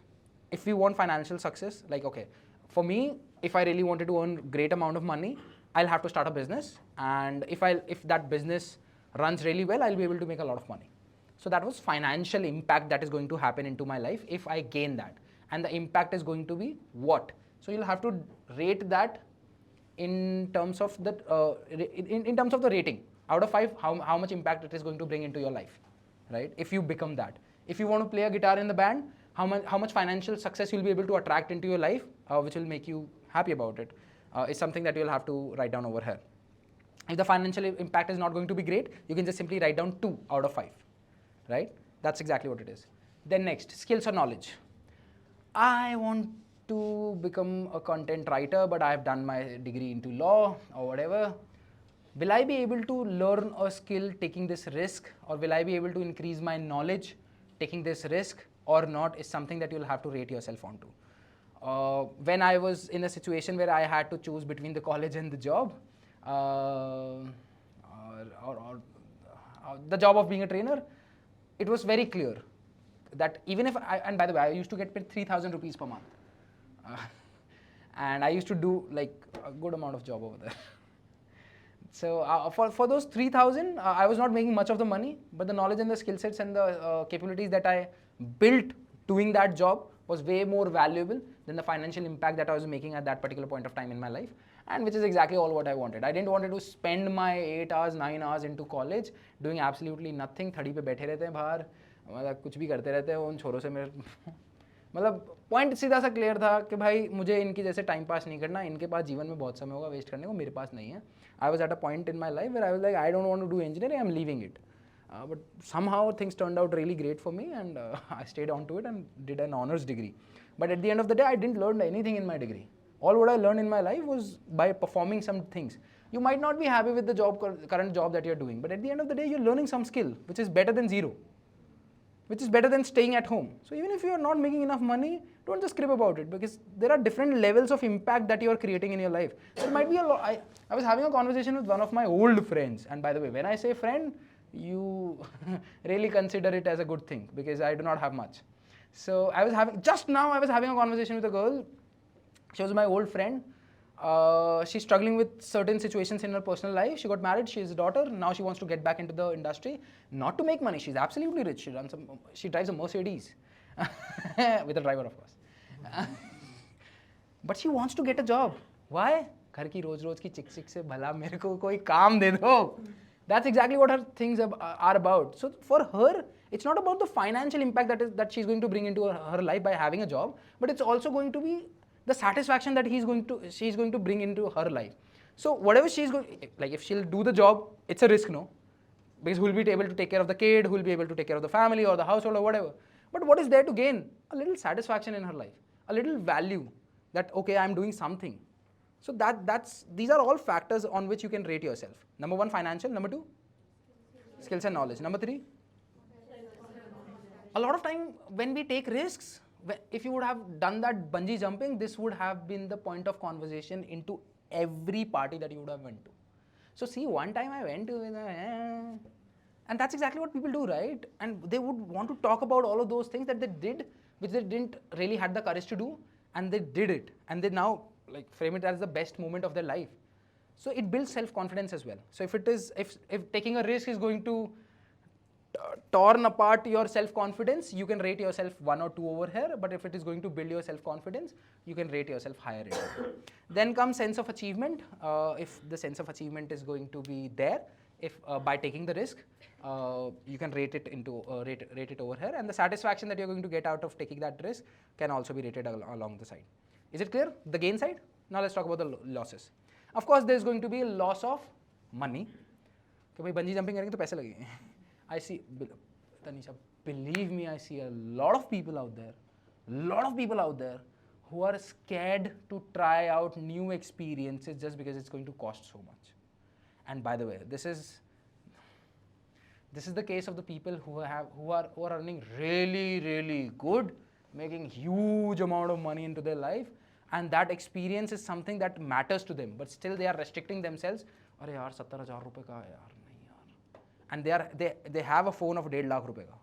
If we want financial success, like, okay, for me, if I really wanted to earn great amount of money, I'll have to start a business, and if that business runs really well, I'll be able to make a lot of money. So that was financial impact that is going to happen into my life if I gain that, and the impact is going to be what? So you'll have to rate that in terms of the in terms of the rating. Out of 5, how much impact it is going to bring into your life, right? If you become that. If you want to play a guitar in the band, how much financial success you'll be able to attract into your life, which will make you happy about it, is something that you'll have to write down over here. If the financial impact is not going to be great, you can just simply write down 2 out of 5, right? That's exactly what it is. Then next, skills or knowledge. I want to become a content writer, but I have done my degree into law or whatever. Will I be able to learn a skill taking this risk, or will I be able to increase my knowledge taking this risk or not, is something that you'll have to rate yourself onto. When I was in a situation where I had to choose between the college and the job, or the job of being a trainer, it was very clear that even if and by the way, I used to get paid 3,000 rupees per month. And I used to do like a good amount of job over there. So for those 3,000, I was not making much of the money, but the knowledge and the skill sets and the capabilities that I built doing that job was way more valuable than the financial impact that I was making at that particular point of time in my life, and which is exactly all what I wanted. I didn't want to spend my 8 hours, 9 hours into college doing absolutely nothing. थड़ी पे बैठे रहते हैं बाहर, मतलब कुछ भी करते रहते हैं उन छोरों से मेरे मतलब पॉइंट सीधा सा क्लियर था कि भाई मुझे इनकी जैसे टाइम पास नहीं करना, इनके पास जीवन में बहुत समय होगा वेस्ट करने को, मेरे पास नहीं है. I was at a point in my life where I was like I don't want to do engineering, I am leaving it. But somehow things turned out really great for me, and I stayed on to it and did an honors degree. But at the end of the day, I didn't learn anything in my degree. All what I learned in my life was by performing some things. You might not be happy with the current job that you're doing, but at the end of the day, you're learning some skill, which is better than zero, which is better than staying at home. So even if you're not making enough money, don't just crib about it, because there are different levels of impact that you're creating in your life. There might be a lot. I was having a conversation with one of my old friends, and by the way, when I say friend, you really consider it as a good thing, because I do not have much. So just now I was having a conversation with a girl. She was my old friend. She's struggling with certain situations in her personal life. She got married, she has a daughter, now she wants to get back into the industry, not to make money. She's absolutely rich. She drives a Mercedes with a driver, of course. But she wants to get a job. Why? घर की रोज की चिक चिक से भला मेरे को कोई काम दे दो. That's exactly what her things are about. So for her, it's not about the financial impact that she's going to bring into her life by having a job, but it's also going to be the satisfaction that she's going to bring into her life. So whatever she's going, like if she'll do the job, it's a risk, no? Because who will be able to take care of the kid, who will be able to take care of the family or the household or whatever. But what is there to gain? A little satisfaction in her life, a little value that, okay, I'm doing something. So these are all factors on which you can rate yourself. Number 1, financial. Number 2, skills and knowledge. Number 3, a lot of time when we take risks, if you would have done that bungee jumping, this would have been the point of conversation into every party that you would have went to. So see, one time I went to, and that's exactly what people do, right? And they would want to talk about all of those things that they did, which they didn't really had the courage to do, and they did it, and they now like frame it as the best moment of their life. So it builds self-confidence as well. So if taking a risk is going to torn apart your self-confidence, you can rate yourself 1 or 2 over here. But if it is going to build your self-confidence, you can rate yourself higher. Then comes sense of achievement. If the sense of achievement is going to be there, if by taking the risk, you can rate it into rate it over here, and the satisfaction that you're going to get out of taking that risk can also be rated along the side. Is it clear? The gain side. Now let's talk about the losses. Of course, there's going to be a loss of money. कि भाई bungee jumping करेंगे तो पैसे लगेंगे. I see, Tanisha, believe me, I see a lot of people out there who are scared to try out new experiences just because it's going to cost so much. And by the way, this This is the case of the people who are earning really good, making huge amount of money into their life, and that experience is something that matters to them, but still they are restricting themselves. अरे यार 70,000 रुपए का है यार, नहीं यार. And they have a phone of 1.5 lakh रुपए का.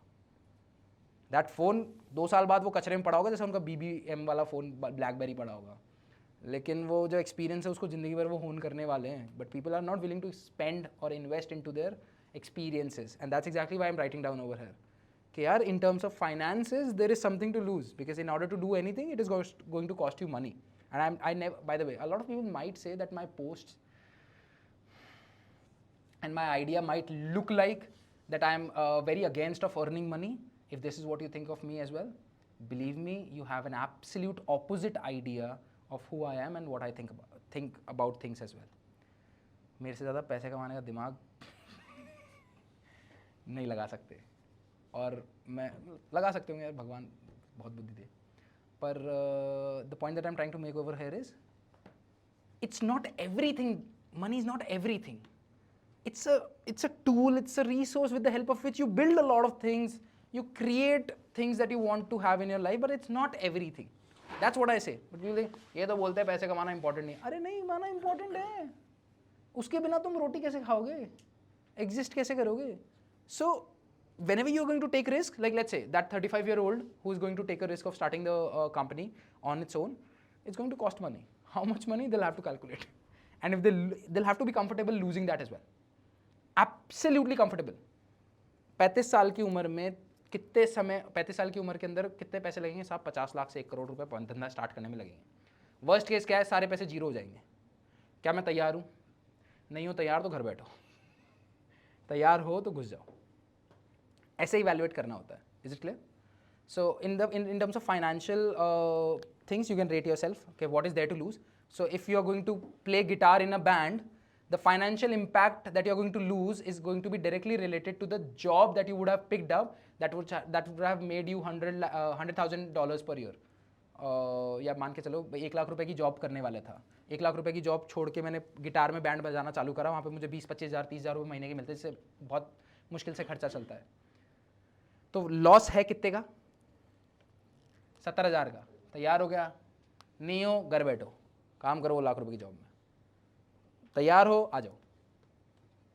दैट फोन 2 साल बाद वो कचरे में पड़ा होगा, जैसे उनका BBM वाला फ़ोन ब्लैकबेरी पड़ा होगा, लेकिन वो जो एक्सपीरियंस है उसको ज़िंदगी भर वो होन करने वाले हैं. But people are not willing to spend और invest in to their experiences, and that's exactly why I'm writing down over here. Okay, yaar, in terms of finances, there is something to lose, because in order to do anything, it is going to cost you money. And I never, by the way, a lot of people might say that my posts and my idea might look like that I'm very against of earning money. If this is what you think of me as well, believe me, you have an absolute opposite idea of who I am and what I think about things as well. मेरे से ज़्यादा पैसे कमाने का दिमाग नहीं लगा सकते, और मैं लगा सकते होंगे यार, भगवान बहुत बुद्धि दे, पर the point that I am trying to make over here is, it's not everything. Money is not everything. It's a tool, it's a resource with the help of which you build a lot of things, you create things that you want to have in your life, but it's not everything. That's what I say. But people think, ये तो बोलते हैं पैसे कमाना important नहीं. अरे नहीं, कमाना important है. उसके बिना तुम रोटी कैसे खाओगे? Exist कैसे करोगे? So whenever you're going to take risk, like let's say that 35-year-old who is going to take a risk of starting the company on its own, it's going to cost money. How much money? They'll have to calculate. And if they'll have to be comfortable losing that as well. Absolutely comfortable. 35 साल की उम्र में कितने समय, 35 साल की उम्र के अंदर कितने पैसे लगेंगे? साहब 50 लाख से 1 करोड़ रुपए धंधा स्टार्ट करने में लगेंगे. वर्स्ट केस क्या है? सारे पैसे जीरो हो जाएंगे. क्या मैं तैयार हूँ? नहीं हो तैयार तो घर बैठो, तैयार हो तो घुस जाओ. ऐसे इवैल्यूएट करना होता है. Is it clear? So in terms of financial things you can rate yourself. Okay, what is there to lose? So if you are going to play guitar in a band, the financial impact that you are going to lose is going to be directly related to the job that you would have picked up that would have made you $100,000 per year. या मान के चलो 1 लाख रुपए की job करने वाला था. 1 लाख रुपए की जॉब छोड़ के मैंने गिटार में बैंड बजाना चालू करा. वहाँ पे मुझे 20-25 हज़ार 30 हज़ार रुपये महीने के मिलते हैं, जिससे बहुत मुश्किल से खर्चा चलता है. तो लॉस है कितने का? 70,000 का. तैयार हो गया? नहीं हो, घर बैठो, काम करो 1 लाख रुपए की जॉब में. तैयार हो, आ जाओ.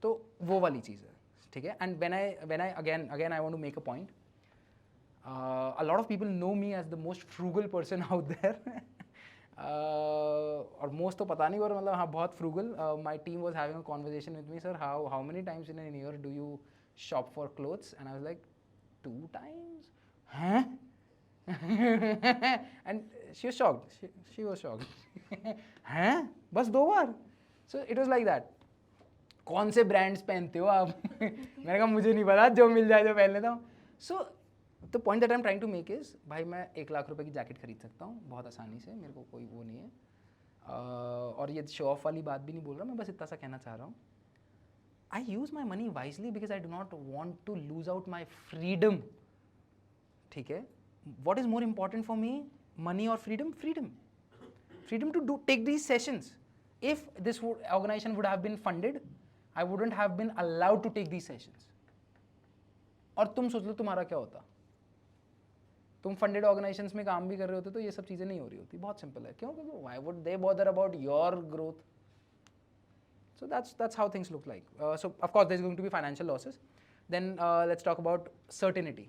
तो वो वाली चीज़ है, ठीक है. And when I again I want to make a point. A lot of people know me as the most frugal person out there. और most तो पता नहीं, पर मतलब हाँ बहुत frugal. My team was having a conversation with me, sir, how many times in a year do you shop for clothes? And I was like, 2 times? Huh? And she was shocked. She was shocked. हैं? बस 2 बार? So it was like that. कौन से brands पहनते हो आप? मैंने कहा मुझे नहीं पता, जो मिल जाए जो पहन लेता हूँ. So the point that I am trying to make is, भाई मैं 1 लाख रुपए की जैकेट खरीद सकता हूँ बहुत आसानी से, मेरे को कोई वो नहीं है. और ये शो ऑफ वाली बात भी नहीं बोल रहा, मैं बस इतना सा कहना चाह रहा हूँ. I use my money wisely because I do not want to lose out my freedom. ठीक है. What is more important for me, money और freedom? Freedom to do take these sessions. If this organization would have been funded, I wouldn't have been allowed to take these sessions. और तुम सोच लो तुम्हारा क्या होता. तुम फंडेड ऑर्गेनाइजेशंस में काम भी कर रहे होते तो ये सब चीज़ें नहीं हो रही होती. बहुत सिंपल है. क्यों? क्योंकि why would they bother about your growth? So that's how things look like. So of course there's going to be financial losses. Then let's talk about certainty.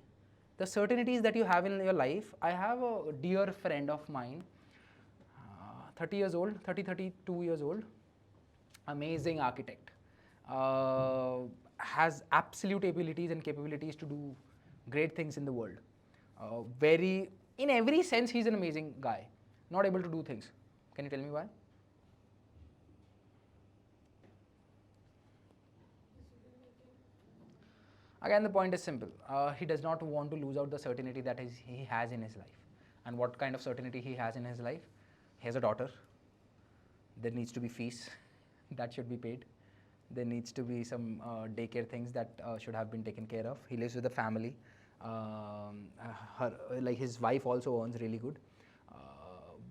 The certainties that you have in your life. I have a dear friend of mine, 32 years old, amazing architect, has absolute abilities and capabilities to do great things in the world. In every sense, he's an amazing guy, not able to do things. Can you tell me why? Again, the point is simple. He does not want to lose out the certainty that he has in his life. And what kind of certainty he has in his life? He has a daughter. There needs to be fees that should be paid. There needs to be some daycare things that should have been taken care of. He lives with a family. Like his wife also earns really good.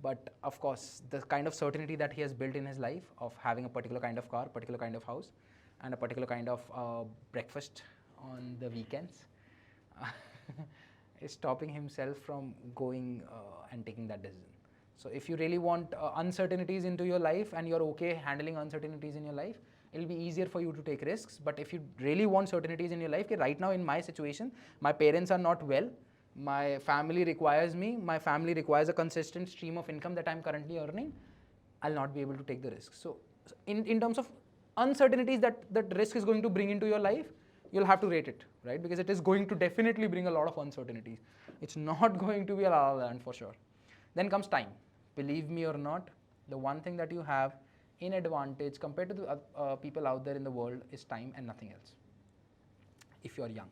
But of course, the kind of certainty that he has built in his life of having a particular kind of car, particular kind of house, and a particular kind of breakfast on the weekends is stopping himself from going and taking that decision. So if you really want uncertainties into your life and you're okay handling uncertainties in your life, it'll be easier for you to take risks. But if you really want certainties in your life, okay, right now in my situation, my parents are not well, my family requires me, my family requires a consistent stream of income that I'm currently earning, I'll not be able to take the risk. So in terms of uncertainties that risk is going to bring into your life, you'll have to rate it, right? Because it is going to definitely bring a lot of uncertainties. It's not going to be a la la land for sure. Then comes time. Believe me or not, the one thing that you have in advantage compared to the people out there in the world is time and nothing else, if you're young.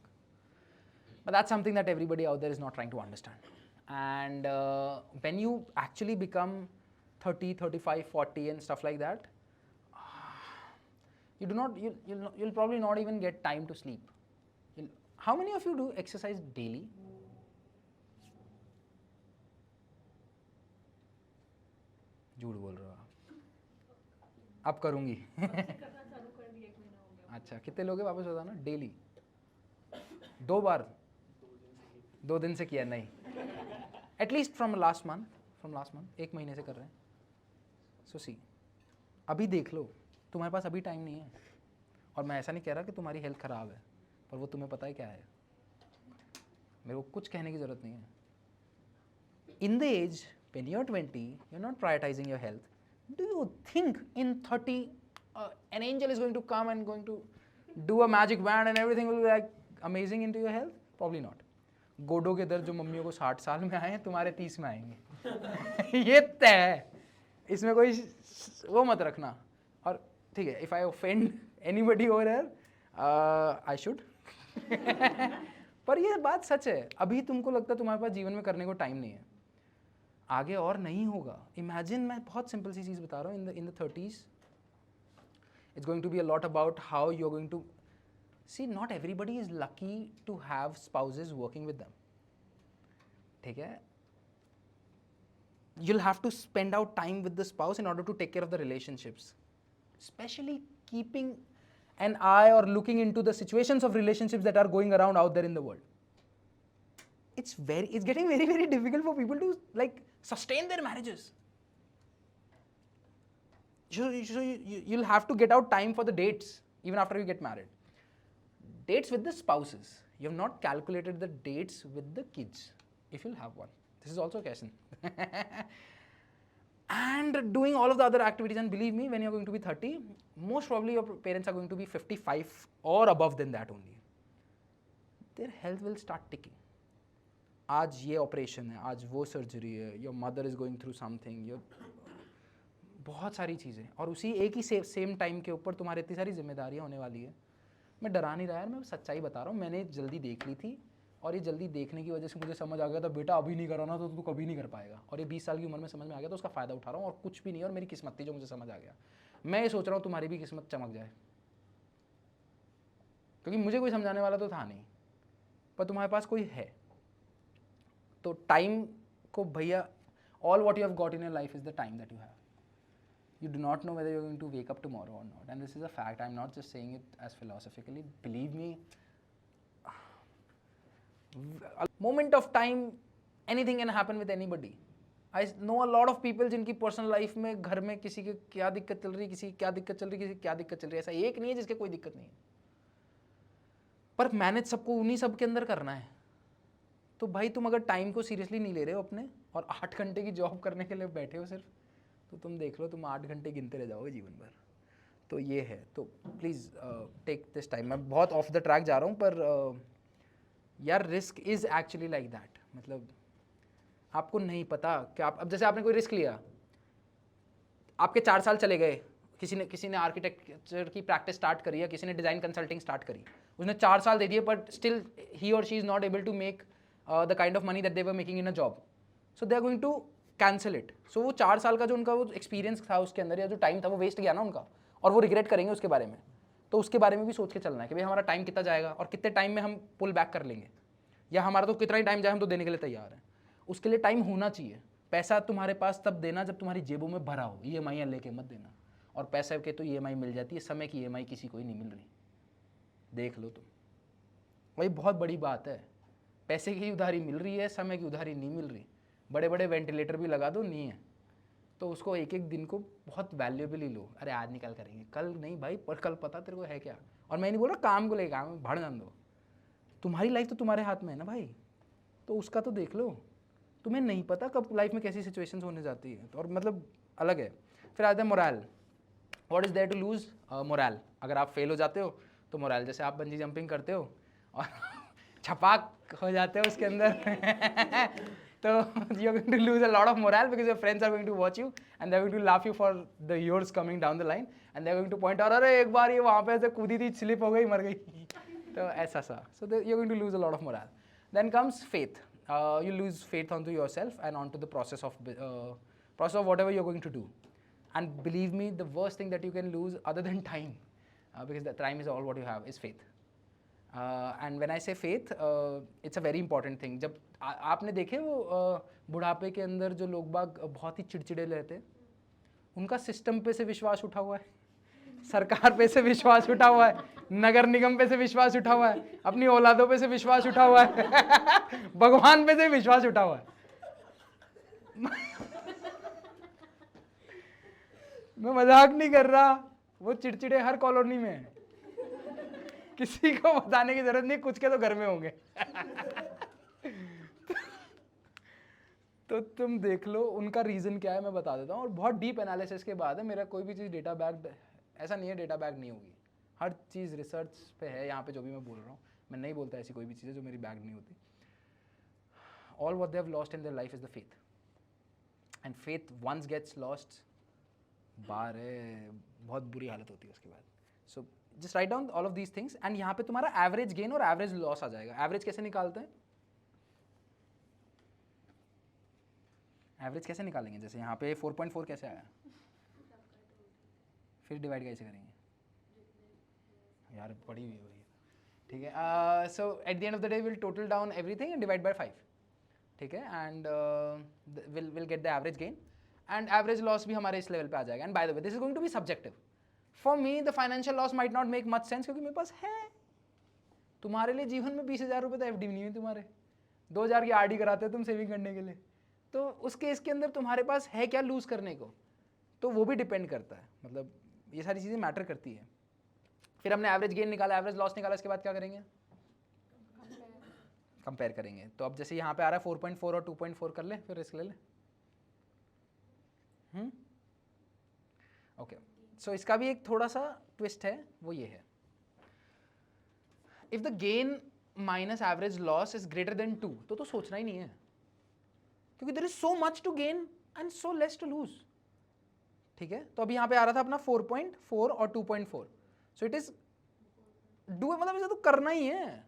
But that's something that everybody out there is not trying to understand. And when you actually become 30, 35, 40 and stuff like that, you'll probably not even get time to sleep. How many of you do exercise daily? झूठ बोल रहे हो आप. अब करूँगी. अच्छा, कितने लोग हैं वापस बताना? डेली 2 बार 2 दिन से किया नहीं, एटलीस्ट फ्रॉम लास्ट मंथ 1 महीने से कर रहे हैं. सो सी, अभी देख लो, तुम्हारे पास अभी टाइम नहीं है. और मैं ऐसा नहीं कह रहा कि तुम्हारी हेल्थ ख़राब है, पर वो तुम्हें पता है क्या है. मेरे को कुछ कहने की ज़रूरत नहीं है. In the age when you're 20, you're not prioritizing your health. Do you think in 30 an angel is going to come and going to do a magic wand and everything will be like amazing into your health? Probably not. गोडो के दर्द जो मम्मियों को 60 साल में आए हैं, तुम्हारे 30 में आएंगे. ये तय है, इसमें कोई वो मत रखना. और ठीक है, if I offend anybody over here, I should. पर ये बात सच है. अभी तुमको लगता है तुम्हारे पास जीवन में करने को टाइम नहीं है, आगे और नहीं होगा. इमेजिन, मैं बहुत सिंपल सी चीज़ बता रहा हूँ. In the 30s it's going to be a lot about how you are going to see. Not everybody is lucky to have spouses working with them. ठीक है, you'll have to spend out time with the spouse in order to take care of the relationships, especially keeping an eye or looking into the situations of relationships that are going around out there in the world. It's getting very, very difficult for people to like sustain their marriages. So you'll have to get out time for the dates even after you get married. Dates with the spouses. You have not calculated the dates with the kids, if you'll have one. This is also a question. And doing all of the other activities, and believe me, when you're going to be 30, most probably your parents are going to be 55 or above than that only. Their health will start ticking. आज ये operation है, आज वो surgery है, your mother is going through something, your बहुत सारी चीज़ें, और उसी एक ही सेम टाइम के ऊपर तुम्हारी इतनी सारी जिम्मेदारियाँ होने वाली है. मैं डरा नहीं रहा यार, मैं सच्चाई बता रहा हूँ. मैंने जल्दी देख ली थी, और ये जल्दी देखने की वजह से मुझे समझ आ गया था, बेटा अभी नहीं करा ना तो तू कभी नहीं कर पाएगा. और ये 20 साल की उम्र में समझ में आ गया, तो उसका फ़ायदा उठा रहा हूँ. और कुछ भी नहीं है, और मेरी किस्मत थी जो मुझे समझ आ गया. मैं ये सोच रहा हूँ तुम्हारी भी किस्मत चमक जाए, क्योंकि मुझे कोई समझाने वाला तो था नहीं, पर तुम्हारे पास कोई है. तो टाइम को भैया, all what you have got in your life is the time that you have. You do not know whether you're going to wake up tomorrow or not, and this is a fact. I'm not just saying it as philosophically. Believe me, a moment of time, anything can happen with anybody. I know a lot of people जिनकी personal life में घर में किसी की क्या दिक्कत चल रही, किसी की क्या दिक्कत चल रही, किसी की क्या दिक्कत चल रही है. ऐसा एक नहीं है जिसके कोई दिक्कत नहीं है, पर मैनेज सबको उन्हीं सब के अंदर करना है. तो भाई तुम अगर टाइम को सीरियसली नहीं ले रहे हो अपने, और 8 घंटे की जॉब करने के लिए बैठे हो सिर्फ, तो तुम देख लो, तुम 8 घंटे गिनते रह जाओगे जीवन भर. तो ये है. तो प्लीज़ टेक दिस टाइम. मैं बहुत ऑफ द ट्रैक जा रहा हूँ, पर यार risk is actually like that. मतलब आपको नहीं पता कि आप, अब जैसे आपने कोई रिस्क लिया, आपके 4 साल चले गए, किसी ने आर्किटेक्चर की प्रैक्टिस स्टार्ट करी, या किसी ने डिज़ाइन कंसल्टिंग स्टार्ट करी, उसने 4 साल दे दिए, बट स्टिल ही और she is not able to make the kind of money that they were making in a job. So they are going to cancel it. So वो 4 साल का जो उनका वो एक्सपीरियंस था उसके अंदर, या जो टाइम था, वो वेस्ट गया ना उनका, और वो रिग्रेट करेंगे उसके बारे में. तो उसके बारे में भी सोच के चलना है कि भाई हमारा टाइम कितना जाएगा, और कितने टाइम में हम पुल बैक कर लेंगे, या हमारा तो कितना ही टाइम जाए हम तो देने के लिए तैयार हैं. उसके लिए टाइम होना चाहिए. पैसा तुम्हारे पास तब देना जब तुम्हारी जेबों में भरा हो. EMI लेके मत देना. और पैसे के तो EMI मिल जाती है, समय की EMI किसी को ही नहीं मिल रही. देख लो तुम. वही बहुत बड़ी बात है। पैसे की उधारी मिल रही है, समय की उधारी नहीं मिल रही। बड़े बड़े वेंटिलेटर भी लगा दो, नहीं है तो उसको एक एक दिन को बहुत वैल्यूएबली लो। अरे आज निकल करेंगे, कल नहीं भाई, पर कल पता तेरे को है क्या। और मैं नहीं बोल रहा काम को लेकर, काम भाड़ जान दो, तुम्हारी लाइफ तो तुम्हारे हाथ में है ना भाई, तो उसका तो देख लो। तुम्हें नहीं पता कब लाइफ में कैसी सिचुएशंस होने जाती है, तो और मतलब अलग है। फिर आता है moral. What is there to lose? Moral. अगर आप फेल हो जाते हो तो मोरल, जैसे आप बंजी जंपिंग करते हो और छपाक हो जाते हो उसके अंदर तो you are going to lose a lot of moral because your friends are going to watch you and they are going to laugh you for the years coming down the line and they are going to point out, अरे एक बार ये वहाँ पे ऐसे कूदी थी, slip हो गई, मर गई तो ऐसा सा। So you are going to lose a lot of moral. Then comes faith. You lose faith onto yourself and onto the process of whatever you're going to do. And believe me, the worst thing that you can lose other than time, because the time is all what you have, is faith. And when I say faith, it's a very important thing. जब आपने देखे वो बुढ़ापे के अंदर जो लोग बाग बहुत ही चिड़चिड़े रहते हैं, उनका सिस्टम पे से विश्वास उठा हुआ है, सरकार पे से विश्वास उठा हुआ है, नगर निगम पे से विश्वास उठा हुआ है, अपनी औलादों पे से विश्वास उठा हुआ है भगवान पे से विश्वास उठा हुआ है मैं मजाक नहीं कर रहा, वो चिड़चिड़े हर कॉलोनी में है, किसी को बताने की जरूरत नहीं, कुछ के तो घर में होंगे तो तुम देख लो उनका रीज़न क्या है, मैं बता देता हूँ। और बहुत डीप एनालिसिस के बाद है, मेरा कोई भी चीज़ डेटा बैक्ड ऐसा नहीं है, डेटा बैक नहीं होगी, हर चीज़ रिसर्च पे है। यहाँ पे जो भी मैं बोल रहा हूँ, मैं नहीं बोलता ऐसी कोई भी चीज़ है जो मेरी बैक नहीं होती। All what they have lost in their life is the faith, and faith once gets lost, बारे बहुत बुरी हालत होती है उसके बाद। So just write down all of these things and यहाँ पे तुम्हारा एवरेज गेन और एवरेज लॉस आ जाएगा। एवरेज कैसे निकालते हैं? एवरेज कैसे निकालेंगे? जैसे यहाँ पे 4.4 कैसे आया, फिर डिवाइड कैसे करेंगे यार, पड़ी हुई है, ठीक है। So at the end of the day will total down everything and divide by 5, ठीक है, and will get the average gain and average loss भी हमारे इस लेवल पे आ जाएगा। And by the way this is going to be subjective. For me the financial loss might not make much sense, क्योंकि मेरे पास है। तुम्हारे लिए जीवन में 20,000 रुपये तो एफडी नहीं है, तुम्हारे 2,000 की आरडी कराते हो तुम सेविंग करने के लिए, तो उस केस के अंदर तुम्हारे पास है क्या लूज करने को, तो वो भी डिपेंड करता है। मतलब ये सारी चीज़ें मैटर करती है। फिर हमने एवरेज गेन निकाला, एवरेज लॉस निकाला, इसके बाद क्या करेंगे? कंपेयर करेंगे। तो अब जैसे यहाँ पे आ रहा है 4.4 और 2.4 कर ले, फिर रिस्क ले ले। ओके, सो इसका भी एक थोड़ा सा ट्विस्ट है, वो ये है, if the gain minus average loss is greater than 2, तो सोचना ही नहीं है, क्योंकि there is so much to gain and so less to lose, ठीक है। तो अभी यहाँ पे आ रहा था अपना 4.4 और 2.4, सो इट इज डू, मतलब इसे तो करना ही है।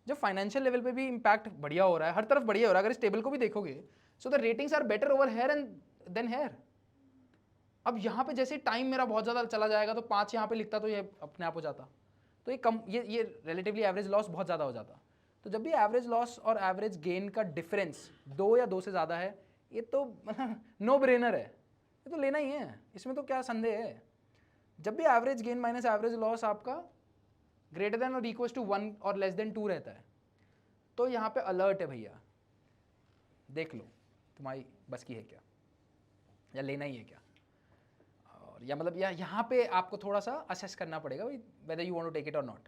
जब फाइनेंशियल लेवल पे भी इम्पैक्ट बढ़िया हो रहा है, हर तरफ बढ़िया हो रहा है, अगर इस टेबल को भी देखोगे, so the ratings are better over here and then here. अब यहाँ पे जैसे टाइम मेरा बहुत ज़्यादा चला जाएगा, तो 5 यहाँ पे लिखता तो ये अपने आप हो जाता, तो ये कम, ये रिलेटिवली एवरेज लॉस बहुत ज़्यादा हो जाता। तो जब भी एवरेज लॉस और एवरेज गेन का डिफरेंस 2 या 2 से ज़्यादा है, ये तो नो ब्रेनर है, ये तो लेना ही है, इसमें तो क्या संदेह है। जब भी average gain minus average loss आपका ग्रेटर देन और इक्वल टू 1 और लेस देन 2 रहता है, तो यहाँ पे अलर्ट है भैया, देख लो तुम्हारी बस की है क्या, या लेना ही है क्या, और या मतलब यहाँ पे आपको थोड़ा सा असेस करना पड़ेगा भाई whether you want to take it or not.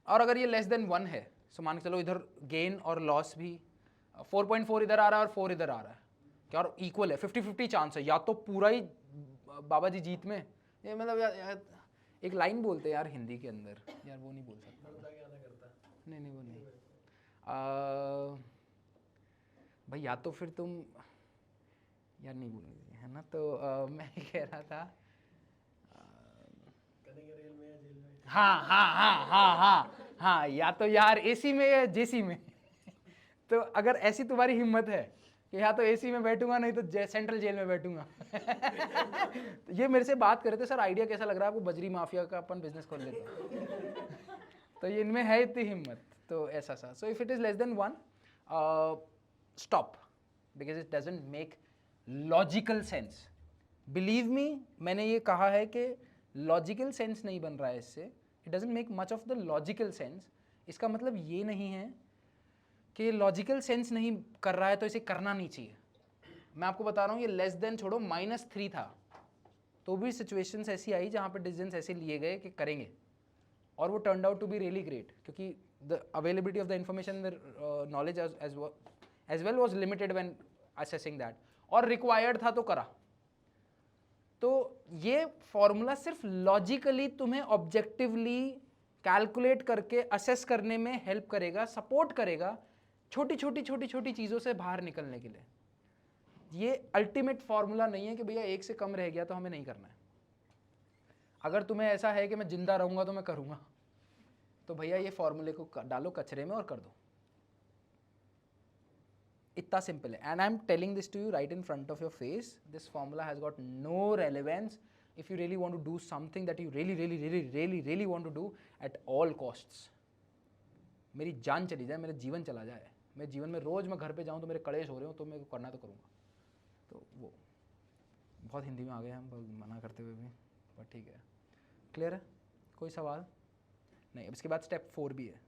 और अगर ये लेस देन 1 है, सो मान के चलो इधर गेन और लॉस भी 4.4 इधर आ रहा है और 4 इधर आ रहा है, क्या और इक्वल है, 50-50 चांस है, या तो पूरा ही बाबा जी जीत में, ये मतलब यार एक लाइन बोलते हैं यार हिंदी के अंदर, यार वो नहीं बोल सकता, नहीं वो नहीं भाई, या तो फिर तुम यार नहीं बोलनी है ना, तो मैं कह रहा था हाँ, या तो यार एसी में या जेसी में तो अगर ऐसी तुम्हारी हिम्मत है कि या तो एसी में बैठूंगा, नहीं तो सेंट्रल जेल में बैठूंगा तो ये मेरे से बात कर रहे थे, सर आइडिया कैसा लग रहा है आपको, बजरी माफिया का अपन बिजनेस खोल लेते हैं तो ये इनमें है इतनी हिम्मत, तो ऐसा सा। So if it is less than 1, stop, because it doesn't make logical sense. Believe me, मैंने ये कहा है कि लॉजिकल सेंस नहीं बन रहा है इससे, it doesn't make much of the logical sense. इसका मतलब ये नहीं है कि लॉजिकल सेंस नहीं कर रहा है तो इसे करना नहीं चाहिए। मैं आपको बता रहा हूँ, ये लेस देन छोड़ो -3 था तो भी सिचुएशंस ऐसी आई जहाँ पे डिसीजंस ऐसे लिए गए कि करेंगे, और वो turned out to be really great, क्योंकि the availability of the information, the knowledge as well was limited when assessing that, और रिक्वायर्ड था तो करा। तो ये फॉर्मूला सिर्फ लॉजिकली तुम्हें ऑब्जेक्टिवली कैलकुलेट करके असेस करने में हेल्प करेगा, सपोर्ट करेगा छोटी छोटी चीज़ों से बाहर निकलने के लिए। ये अल्टीमेट फॉर्मूला नहीं है कि भैया 1 से कम रह गया तो हमें नहीं करना है। अगर तुम्हें ऐसा है कि मैं जिंदा रहूंगा तो मैं करूंगा, तो भैया ये फॉर्मूले को डालो कचरे में और कर दो। इतना सिंपल है। And I am telling this to you right in front of your face, this formula has got no relevance if you really want to do something that you really want to do at all costs। मेरी जान चली जाए, मेरा जीवन चला जाए, मेरे जीवन में रोज मैं घर पे जाऊं तो मेरे कलेश हो रहे हो, तो मैं करना तो करूंगा। तो वो बहुत हिंदी में आ गए हम मना करते हुए भी, पर ठीक है। क्लियर है? कोई सवाल नहीं? अब इसके बाद स्टेप 4 भी है।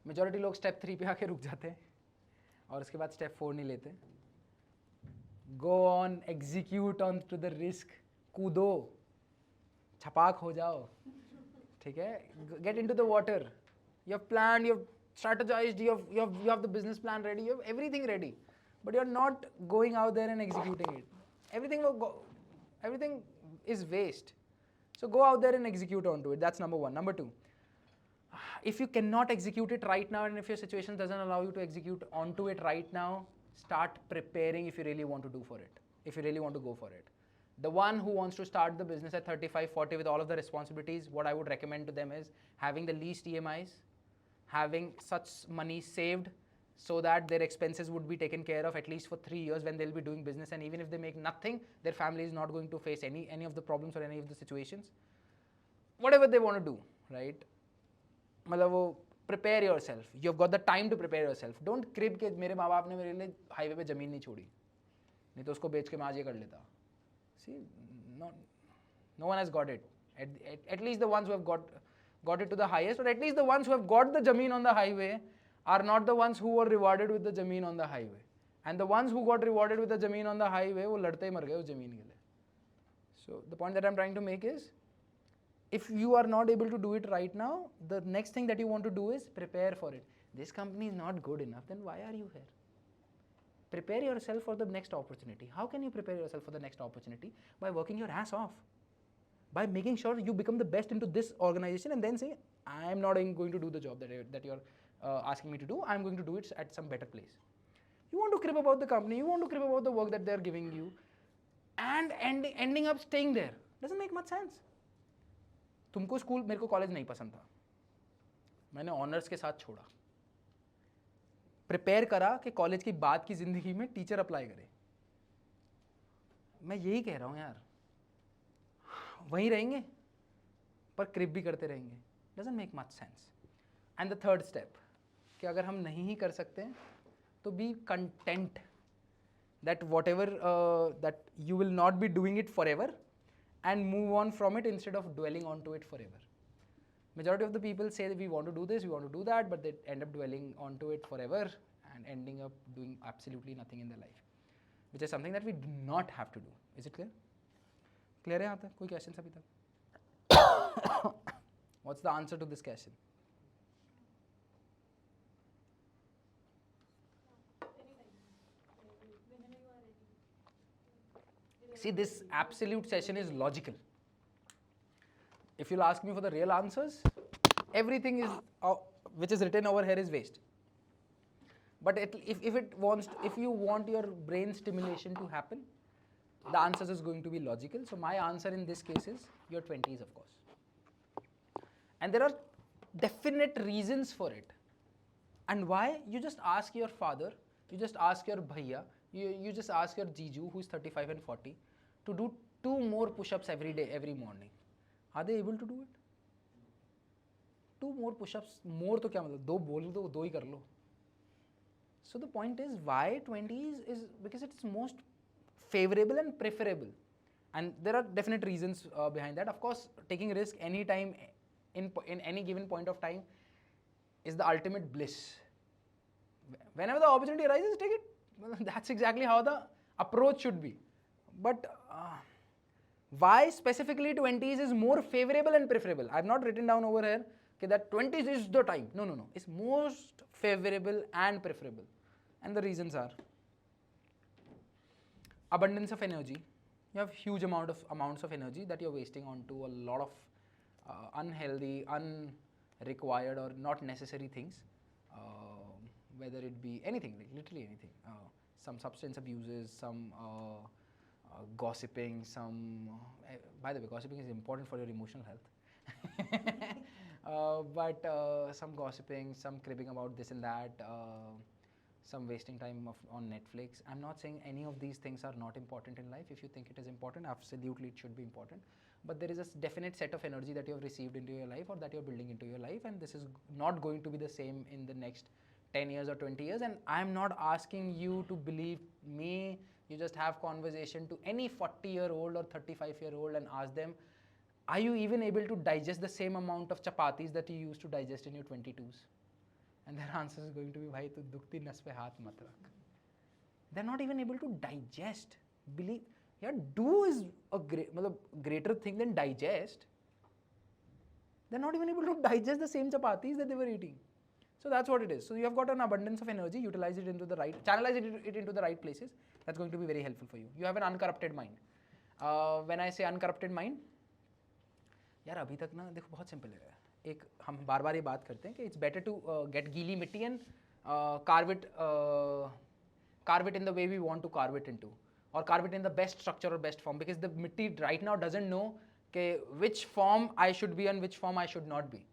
मेजॉरिटी लोग स्टेप 3 पे आके रुक जाते हैं और उसके बाद स्टेप 4 नहीं लेते। Go on, execute on to the risk, कूदो, छपाक हो जाओ, ठीक है? Get into the water, you have planned, you have strategized, you have the business plan ready, you have everything ready, but you're not going out there and executing it. Everything is waste. So go out there and execute onto it. That's number 1. Number 2, if you cannot execute it right now, and if your situation doesn't allow you to execute onto it right now, start preparing if you really want to do for it, if you really want to go for it. The one who wants to start the business at 35, 40 with all of the responsibilities, what I would recommend to them is having the least EMIs, having such money saved so that their expenses would be taken care of at least for 3 years when they'll be doing business, and even if they make nothing, their family is not going to face any of the problems or any of the situations. Whatever they want to do, right? मतलब वो prepare yourself. You have got the time to prepare yourself. Don't crib के मेरे माँ बाप ने मेरे लिए highway पे ज़मीन नहीं छोड़ी, नहीं तो उसको बेच के मैं आज ये कर लेता। See, no one has got it. At least the ones who have got it to the highest, or at least the ones who have got the jameen on the highway are not the ones who were rewarded with the jameen on the highway. And the ones who got rewarded with the jameen on the highway, वो लड़ते ही मर गए उस जमीन के लिए. So the point that I'm trying to make is, if you are not able to do it right now, the next thing that you want to do is prepare for it. This company is not good enough, then why are you here? Prepare yourself for the next opportunity. How can you prepare yourself for the next opportunity? By working your ass off. By making sure you become the best into this organization, and then say, I am not going to do the job that you're asking me to do. I'm going to do it at some better place. You want to crib about the company, you want to crib about the work that they're giving you, and ending up staying there. Doesn't make much sense. तुमको school, मेरे को college नहीं पसंद था, मैंने honours के साथ छोड़ा, प्रिपेयर करा कि कॉलेज की बाद की ज़िंदगी में टीचर अप्लाई करे। मैं यही कह रहा हूँ यार, वहीं रहेंगे पर क्रिप भी करते रहेंगे। Doesn't make much sense. And the third step, कि अगर हम नहीं ही कर सकते तो B content that what ever that you will not be doing it for ever, and move on from it instead of dwelling onto it forever. Majority of the people say that we want to do this, we want to do that, but they end up dwelling onto it forever and ending up doing absolutely nothing in their life, which is something that we do not have to do. Is it clear? Clear है यहाँ तक? कोई questions अभी तक? What's the answer to this question? See, this absolute session is logical. If you'll ask me for the real answers, everything is which is written over here is waste. But if you want your brain stimulation to happen, the answers is going to be logical. So my answer in this case is your 20s, of course. And there are definite reasons for it. And why? You just ask your father, you just ask your bhaiya, you just ask your jiju who is 35 and 40 to do 2 more push-ups every day, every morning. Are they able to do it? 2 more push-ups, more तो क्या मतलब, 2 बोल दो, 2 ही कर लो. So the point is, why 20s is because it's most favorable and preferable. And there are definite reasons behind that. Of course, taking risk anytime, in any given point of time is the ultimate bliss. Whenever the opportunity arises, take it. That's exactly how the approach should be. But why specifically 20s is more favorable and preferable? I've not written down over here that 20s is the time. No, no, no. It's most favorable and preferable. And the reasons are abundance of energy. You have huge amounts of energy that you're wasting onto a lot of unhealthy, unrequired or not necessary things. Whether it be anything, like literally anything. Some substance abuses, some gossiping, some. By the way, gossiping is important for your emotional health. But some gossiping, some cribbing about this and that, some wasting time on Netflix. I'm not saying any of these things are not important in life. If you think it is important, absolutely it should be important. But there is a definite set of energy that you have received into your life or that you're building into your life, and this is not going to be the same in the next 10 years or 20 years. And I'm not asking you to believe me. You just have conversation to any 40-year-old or 35-year-old and ask them, are you even able to digest the same amount of chapatis that you used to digest in your 22s? And their answer is going to be, bhai, tu dukti nas pe haath mat rakh. They're not even able to digest. Believe, yeah, do is a greater thing than digest. They're not even able to digest the same chapatis that they were eating. So that's what it is. So you have got an abundance of energy, utilize it into the right, channelize it into the right places. That's going to be very helpful for you. You have an uncorrupted mind. When I say uncorrupted mind, यार अभी तक ना देखो बहुत simple है. एक हम बार बार ये बात करते हैं कि it's better to get गीली मिट्टी and carve it in the way we want to carve it into, or carve it in the best structure or best form, because the mitti right now doesn't know which form I should be and which form I should not be.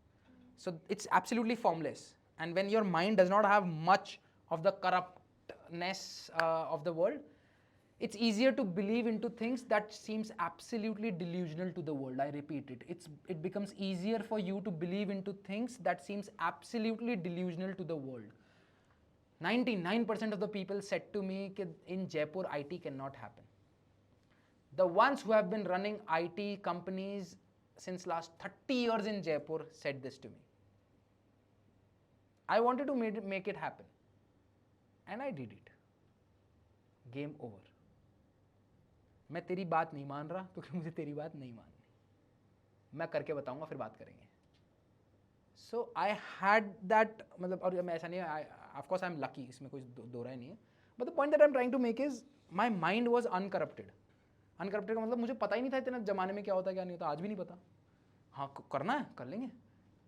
So it's absolutely formless. And when your mind does not have much of the corruptness of the world, it's easier to believe into things that seems absolutely delusional to the world. I repeat it. It becomes easier for you to believe into things that seems absolutely delusional to the world. 99% of the people said to me that in Jaipur IT cannot happen. The ones who have been running IT companies since last 30 years in Jaipur said this to me. I wanted to make it happen. And I did it. Game over. मैं तेरी बात नहीं मान रहा क्योंकि मुझे तेरी बात नहीं माननी. मैं करके बताऊंगा, फिर बात करेंगे. So I had that, मतलब, और मैं ऐसा नहीं है, of course I'm lucky, इसमें कोई दो राय नहीं है. But the point that I'm trying to make is my mind was uncorrupted. Uncorrupted का मतलब मुझे पता ही नहीं था इतना जमाने में क्या होता है क्या नहीं होता, आज भी नहीं पता. हाँ करना है कर लेंगे,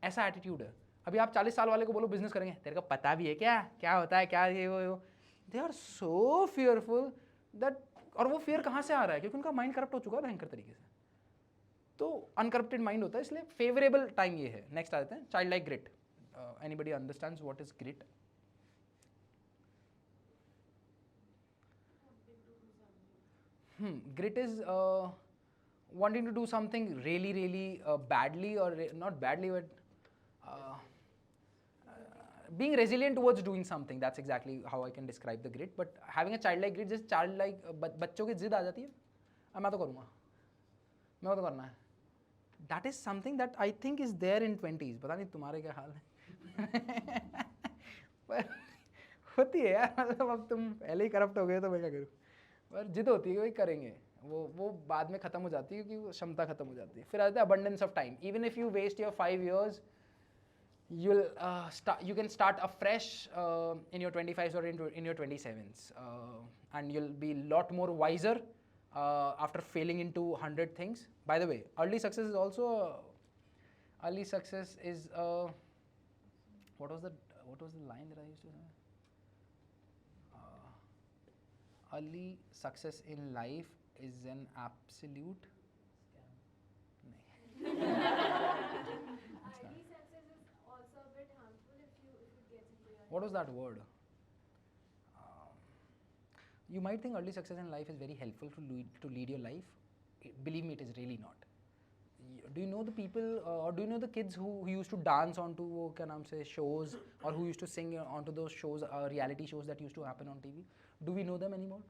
ऐसा एटीट्यूड है. अभी आप 40 साल वाले को बोलो बिजनेस करेंगे, तेरे को पता भी है क्या क्या होता है, क्या ये वो. They are so fearful that. और वो फियर कहाँ से आ रहा है? क्योंकि उनका माइंड करप्ट हो चुका है भयंकर तरीके से. तो अनकरप्टेड माइंड होता है, इसलिए फेवरेबल टाइम ये है. नेक्स्ट आ जाते हैं, child like grit. Anybody understands what is grit? Grit is wanting to do something really, really badly, or not badly, but being resilient towards doing something. That's exactly how I can describe the grit. But having a childlike grit, just childlike, बच्चों की जिद आ जाती है, मैं तो करूँगा, मैं तो करना है. That is something that I think is there in 20s. पता नहीं तुम्हारे क्या हाल है. पर होती है यार, मतलब अब तुम पहले ही करप्ट हो गए तो मैं क्या करूँ. पर जिद होती है कि भाई करेंगे, वो बाद में ख़त्म हो जाती है क्योंकि वो क्षमता ख़त्म हो जाती है. फिर आ जाता है abundance of time. Even if you waste your 5 years, you can start afresh in your 25s or in your 27s, and you'll be a lot more wiser after failing into 100 things. By the way, early success is also what was the line that I used to say? Early success in life is an absolute Early success is also a bit harmful if it gets into your head. What was that word? You might think early success in life is very helpful to lead your life. Believe me, it is really not. Do you know the people, or do you know the kids who used to dance onto वो क्या नाम से shows, or who used to sing onto those shows, reality shows that used to happen on TV? Do we know them anymore?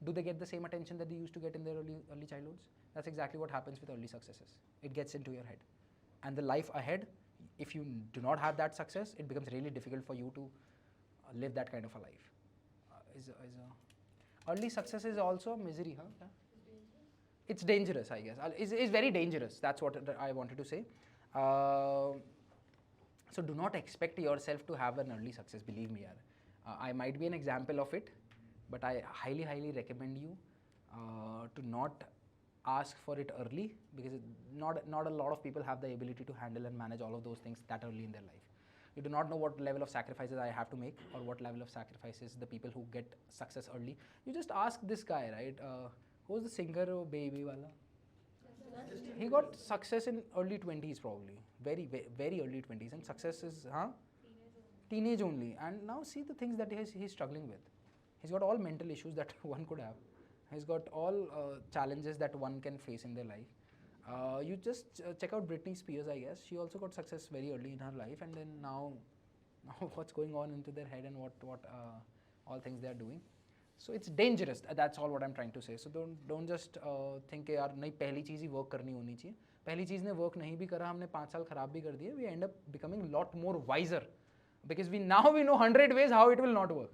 Do they get the same attention that they used to get in their early childhoods? That's exactly what happens with early successes. It gets into your head. and the life ahead, if you do not have that success, it becomes really difficult for you to live that kind of a life. Early success is also misery, huh? Yeah. It's dangerous, I guess. It's very dangerous. That's what I wanted to say. So do not expect yourself to have an early success. Believe me, yaar. I might be an example of it, but I highly, highly recommend you to not ask for it early, because not a lot of people have the ability to handle and manage all of those things that early in their life. You do not know what level of sacrifices I have to make, or what level of sacrifices the people who get success early. You just ask this guy, right? Who's the singer, Baby Wala? He got success in early 20s, probably very, very early 20s, and success is teenage only. And now see the things that he's struggling with. He's got all mental issues that one could have. He's got all challenges that one can face in their life. You just check out Britney Spears, I guess. She also got success very early in her life, and then now what's going on into their head, and what all things they are doing. So it's dangerous. That's all what I'm trying to say. So don't just think यार नहीं पहली चीज़ ही work करनी होनी चाहिए. पहली चीज़ ने work नहीं भी करा, हमने 5 साल खराब भी कर दिए. We end up becoming a lot more wiser, because we know 100 ways how it will not work.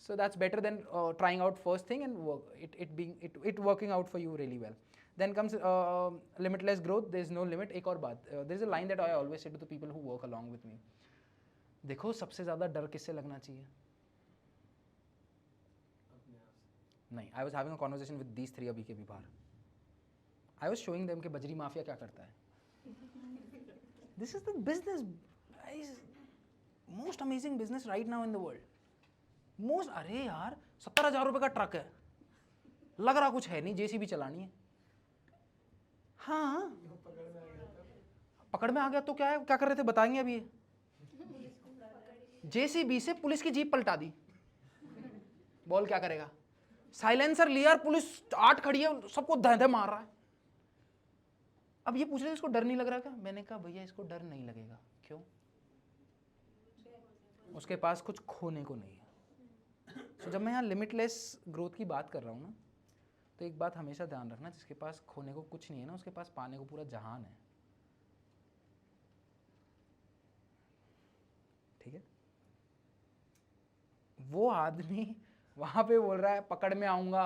So that's better than trying out first thing and it working out for you really well. Then comes limitless growth. There is no limit. एक और बात, there is a line that I always say to the people who work along with me. देखो सबसे ज़्यादा डर किससे लगना चाहिए? नहीं, I was having a conversation with these three अभी के भी बाहर. I was showing them कि बजरी माफिया क्या करता है. This is the business, most amazing business right now in the world. अरे यार 70,000 रुपये का ट्रक है, लग रहा कुछ है नहीं, जेसीबी चलानी है. हाँ, पकड़ में आ गया तो क्या है, क्या कर रहे थे बताएंगे अभी. जेसीबी से पुलिस की जीप पलटा दी. बोल क्या करेगा? साइलेंसर लिया, पुलिस 8 खड़ी है, सबको धै मार रहा है. अब ये पूछ रहे इसको डर नहीं लग रहा क्या? मैंने कहा भैया इसको डर नहीं लगेगा. क्यों? उसके पास कुछ खोने को नहीं है. So, जब मैं यहाँ लिमिटलेस ग्रोथ की बात कर रहा हूँ ना, तो एक बात हमेशा ध्यान रखना, जिसके पास खोने को कुछ नहीं है ना, उसके पास पाने को पूरा जहान है. ठीक है? वो आदमी वहाँ पे बोल रहा है पकड़ में आऊँगा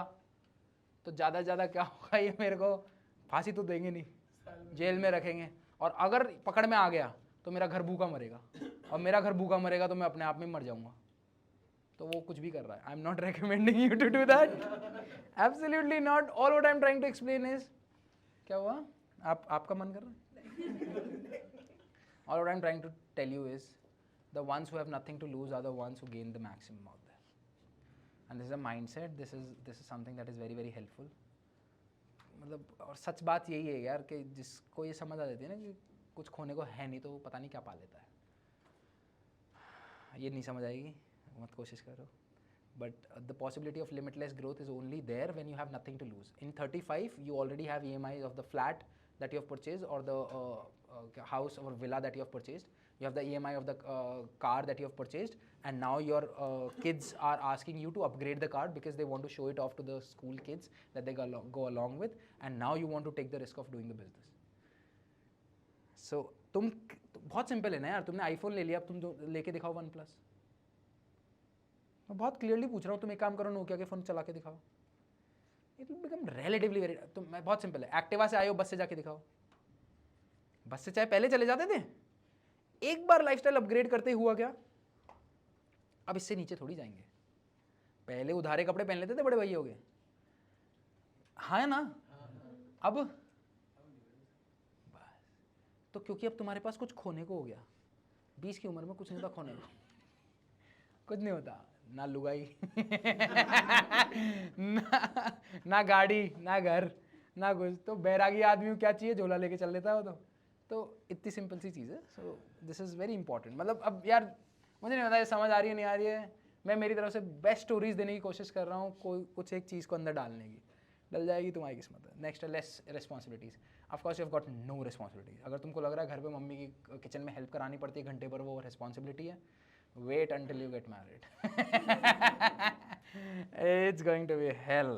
तो ज़्यादा ज़्यादा क्या होगा, ये मेरे को फांसी तो देंगे नहीं, जेल में रखेंगे, और अगर पकड़ में आ गया तो मेरा घर भूखा मरेगा, और मेरा घर भूखा मरेगा तो मैं अपने आप में मर जाऊँगा. तो वो कुछ भी कर रहा है. I am not recommending you to do that, absolutely not. All what I am trying to explain is, क्या हुआ? आपका मन कर रहा है? All what I am trying to tell you is, the ones who have nothing to lose are the ones who gain the maximum out there. And this is a mindset, this is something that is very very helpful. मतलब और सच बात यही है यार, कि जिसको ये समझ आ जाती है ना कि कुछ खोने को है नहीं, तो वो पता नहीं क्या पा लेता है. ये नहीं समझ आएगी, मत कोशिश करो. But the possibility of limitless growth is only there when you have nothing to lose. In 35, you already have EMIs of the flat that you have purchased, or the house or villa that you have purchased. You have the EMI of the car that you have purchased, and now your kids are asking you to upgrade the car because they want to show it off to the school kids that they go along with, and now you want to take the risk of doing the business. So तुम बहुत simple है ना यार, तुमने iPhone ले लिया, अब तुम लेके दिखाओ OnePlus. मैं बहुत क्लियरली पूछ रहा हूँ, तुम एक काम करो, नोकिया के फ़ोन चला के दिखाओ. It will become relatively very. तुम मैं बहुत सिंपल है, एक्टिवा से आए हो, बस से जाके दिखाओ. बस से चाहे पहले चले जाते थे, एक बार लाइफस्टाइल अपग्रेड करते हुआ क्या, अब इससे नीचे थोड़ी जाएंगे. पहले उधारे कपड़े पहन लेते थे बड़े भैया हो गए, हाँ ना? अब बस, तो क्योंकि अब तुम्हारे पास कुछ खोने को हो गया. 20 की उम्र में कुछ नहीं होता खोने को, कुछ नहीं होता. ना लुगाई ना गाड़ी, ना घर, ना कुछ. तो बैरागी आदमी को क्या चाहिए, झोला लेके चल लेता है वो. तो इतनी सिंपल सी चीज़ है. So this is very important. मतलब अब यार मुझे नहीं पता ये समझ आ रही है नहीं आ रही है. मैं मेरी तरफ से बेस्ट स्टोरीज देने की कोशिश कर रहा हूँ, कोई कुछ एक चीज़ को अंदर डालने की. डल जाएगी तुम्हारी किस्मत. नेक्स्ट है less responsibilities. Of course you have got no responsibilities. अगर तुमको लग रहा है घर पे मम्मी की किचन में हेल्प करानी पड़ती है घंटे पर, वो रिस्पॉन्सिबिलिटी है, wait until you get married. It's going to be hell.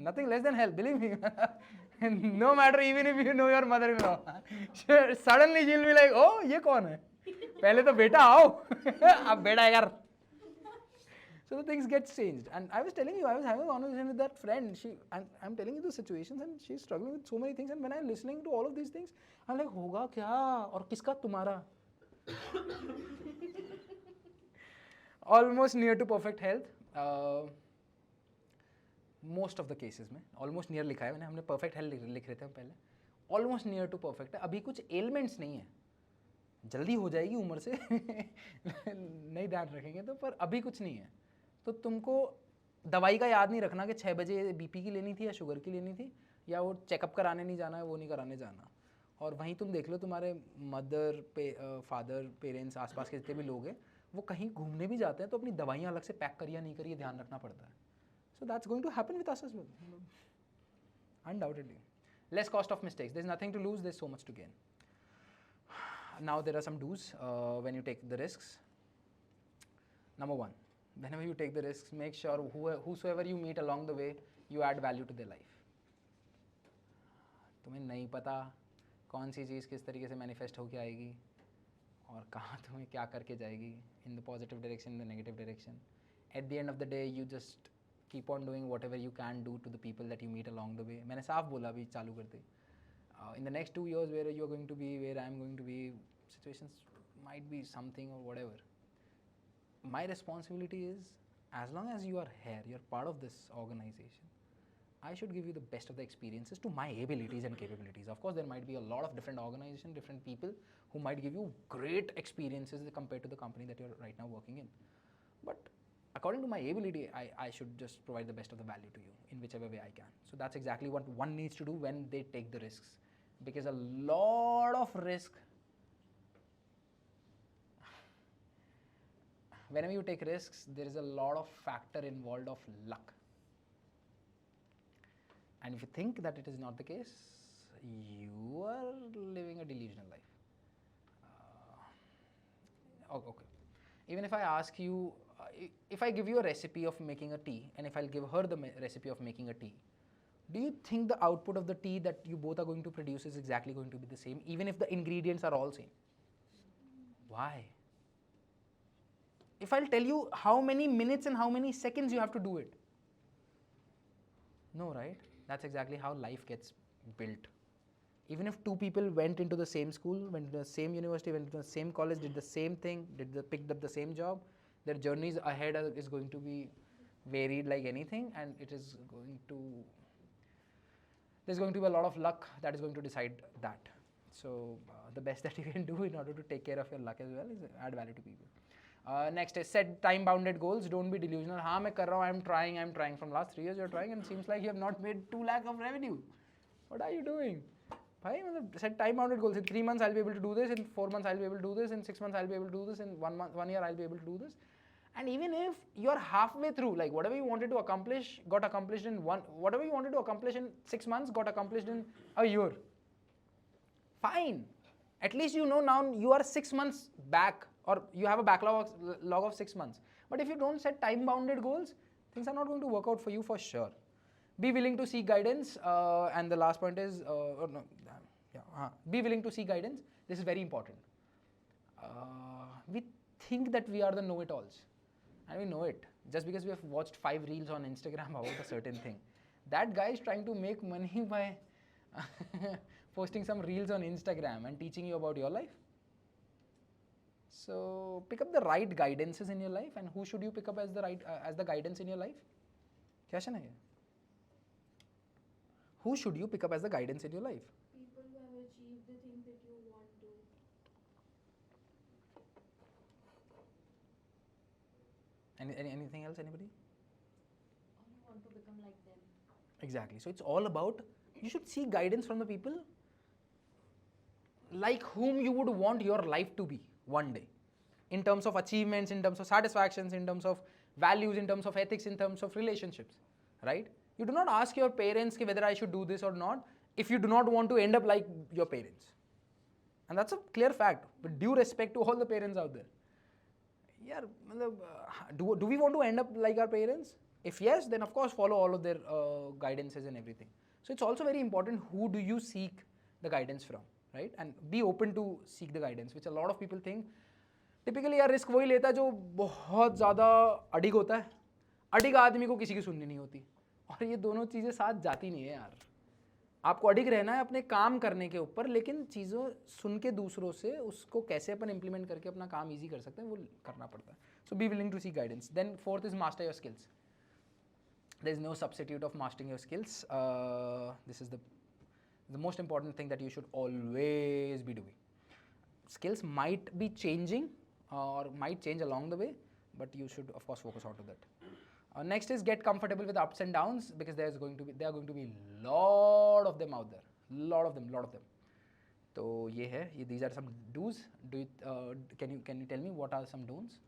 Nothing less than hell, believe me. No matter even if you know your mother-in-law, suddenly she'll be like, oh, ये कौन है? पहले तो बेटा आओ, अब बेटा यार. So the things get changed. And I was telling you, I was having a conversation with that friend. I'm telling you the situations, and she's struggling with so many things. And when I'm listening to all of these things, I'm like, होगा क्या? और किसका तुम्हारा? Almost near to perfect health. Most of the cases में almost near लिखा है मैंने, हमने perfect health लिख रहे थे हम पहले. Almost near to perfect है. अभी कुछ ailments नहीं है. जल्दी हो जाएगी उम्र से नहीं ध्यान रखेंगे तो, पर अभी कुछ नहीं है. तो तुमको दवाई का याद नहीं रखना कि 6 बजे बीपी की लेनी थी या शुगर की लेनी थी, या वो चेकअप कराने नहीं जाना है, वो नहीं कराने जाना. और वहीं तुम देख लो तुम्हारे मदर फादर पेरेंट्स आसपास के जितने भी लोग हैं, वो कहीं घूमने भी जाते हैं तो अपनी दवाइयाँ अलग से पैक करिए नहीं करिए ध्यान रखना पड़ता है. So that's going to happen with us as well, undoubtedly. Less cost of mistakes, there is nothing to lose, there is so much to gain. Now there are some do's when you take the risks. Number one, whenever you take the risks, make sure whosoever you meet along the way, you add value to their life. तुम्हें नहीं पता कौन सी चीज़ किस तरीके से manifest होके आएगी और कहाँ तुम्हें क्या करके जाएगी, in the positive direction, in the negative direction. At the end of the day, you just keep on doing whatever you can do to the people that you meet along the way. मैंने साफ बोला अभी चालू करते. In the next 2 years, where you are going to be, where I am going to be, situations might be something or whatever. My responsibility is, as long as you are here, you are part of this organization, I should give you the best of the experiences to my abilities and capabilities. Of course, there might be a lot of different organizations, different people who might give you great experiences compared to the company that you are right now working in. But according to my ability, I should just provide the best of the value to you in whichever way I can. So that's exactly what one needs to do when they take the risks. Because a lot of risk, whenever you take risks, there is a lot of factor involved of luck. And if you think that it is not the case, you are living a delusional life. Okay. Even if I ask you, if I give you a recipe of making a tea, and if I'll give her the recipe of making a tea, do you think the output of the tea that you both are going to produce is exactly going to be the same, even if the ingredients are all same? Why? If I'll tell you how many minutes and how many seconds you have to do it? No, right? That's exactly how life gets built. Even if two people went into the same school, went to the same university, went to the same college, did the same thing, picked up the same job, their journeys ahead is going to be varied like anything, and there's going to be a lot of luck that is going to decide that. So the best that you can do in order to take care of your luck as well is add value to people. Next is set time bounded goals. Don't be delusional. हाँ मैं कर रहा हूँ, I'm trying. From last 3 years you're trying, and it seems like you have not made 2 lakh of revenue. What are you doing? भाई मतलब set time bounded goals. In 3 months I'll be able to do this. In 4 months I'll be able to do this. In 6 months I'll be able to do this. In 1 year I'll be able to do this. And even if you're halfway through, like whatever you wanted to accomplish got accomplished in whatever you wanted to accomplish in 6 months got accomplished in a year. Fine. At least you know now you are 6 months back, or you have a backlog of 6 months. Be if you don't set time bounded goals, things are not going to work out for you for sure. Be willing to seek guidance, and the last point is, be willing to seek guidance. This is very important. We think that we are the know-it-alls, and we know it just because we have watched 5 reels on Instagram about a certain thing. That guy is trying to make money by posting some reels on Instagram and teaching you about your life. So pick up the right guidances in your life, and who should you pick up as the guidance in your life? Question hai ye? Who should you pick up as the guidance in your life? People who have achieved the things that you want to. Anything else? Anybody? Or you want to become like them. Exactly. So it's all about, you should seek guidance from the people like whom you would want your life to be one day, in terms of achievements, in terms of satisfactions, in terms of values, in terms of ethics, in terms of relationships, right? You do not ask your parents whether I should do this or not if you do not want to end up like your parents. And that's a clear fact, with due respect to all the parents out there. Yeah, do we want to end up like our parents? If yes, then of course follow all of their guidances and everything. So it's also very important who do you seek the guidance from, right? And be open to seek the guidance, which a lot of people think. Typically यार risk वही लेता है जो बहुत ज़्यादा अडिग होता है. अडिग आदमी को किसी की सुननी नहीं होती, और ये दोनों चीज़ें साथ जाती नहीं है यार. आपको अडिग रहना है अपने काम करने के ऊपर, लेकिन चीज़ों सुन के दूसरों से उसको कैसे अपन इम्प्लीमेंट करके अपना काम ईजी कर सकते हैं वो करना पड़ता है. So be willing to see guidance. Then fourth is master your skills. There is no substitute of mastering your skills. This is the most important thing that you should always be doing. Skills might be changing or might change along the way, but you should of course focus on to that. Next is get comfortable with ups and downs, because there are going to be lot of them out there, lot of them. So ये है, these are some do's. Can you tell me what are some don'ts?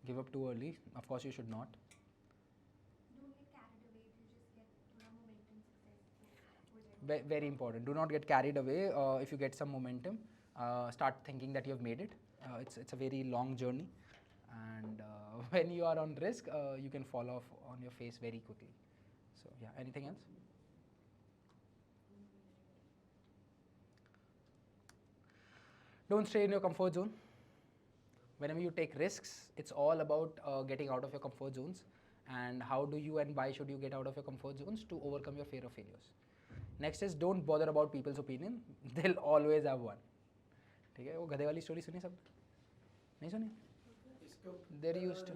Give up too early. Of course, you should not. Don't get carried away if you just get थोड़ा momentum success. Very important. Do not get carried away. If you get some momentum, start thinking that you have made it. It's a very long journey, and when you are on risk, you can fall off on your face very quickly. So yeah. Anything else? Don't stay in your comfort zone. Whenever you take risks, it's all about getting out of your comfort zones, and how do you and why should you get out of your comfort zones to overcome your fear of failures. Next is don't bother about people's opinion. They'll always have one. ठीक है, वो गधे वाली story सुनी सब? नहीं सुनी? They're used to.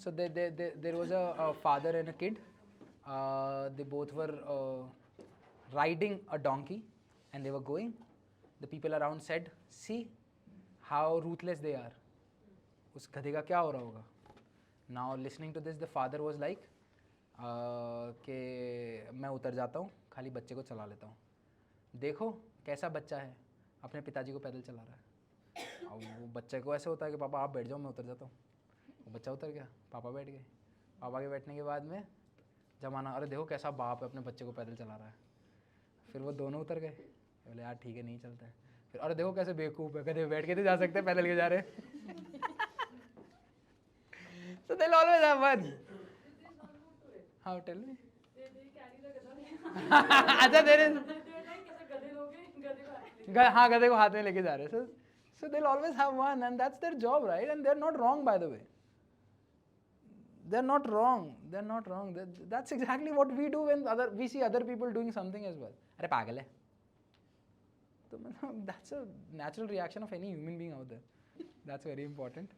So there was a father and a kid. They both were riding a donkey, and they were going. The people around said, "See how ruthless they are." उस गधे का क्या हो रहा होगा? Now listening to this, the father was like, कि मैं उतर जाता हूँ, खाली बच्चे को चला लेता हूँ. देखो कैसा बच्चा है, अपने पिताजी को पैदल चला रहा है. और वो बच्चे को ऐसे होता है कि पापा आप बैठ जाओ, मैं उतर जाता हूँ. वो बच्चा उतर गया, पापा बैठ गए. पापा के बैठने के बाद में जमाना, अरे देखो कैसा बाप है, अपने बच्चे को पैदल चला रहा है. फिर वो दोनों उतर गए. बोले यार ठीक है, नहीं चलता है. फिर अरे देखो कैसे बेवकूफ़ है, कदे बैठ के नहीं जा सकते, पैदल के जा रहे हैं. So they'll always have one. How, tell me. अच्छा there is. हाँ, गधे को हाथ में लेके जा रहे हैं. So they'll always have one, and that's their job, right? And they're not wrong, by the way. They're not wrong. That's exactly what we do when we see other people doing something as well. अरे पागल है. तो मतलब that's a natural reaction of any human being out there. That's very important.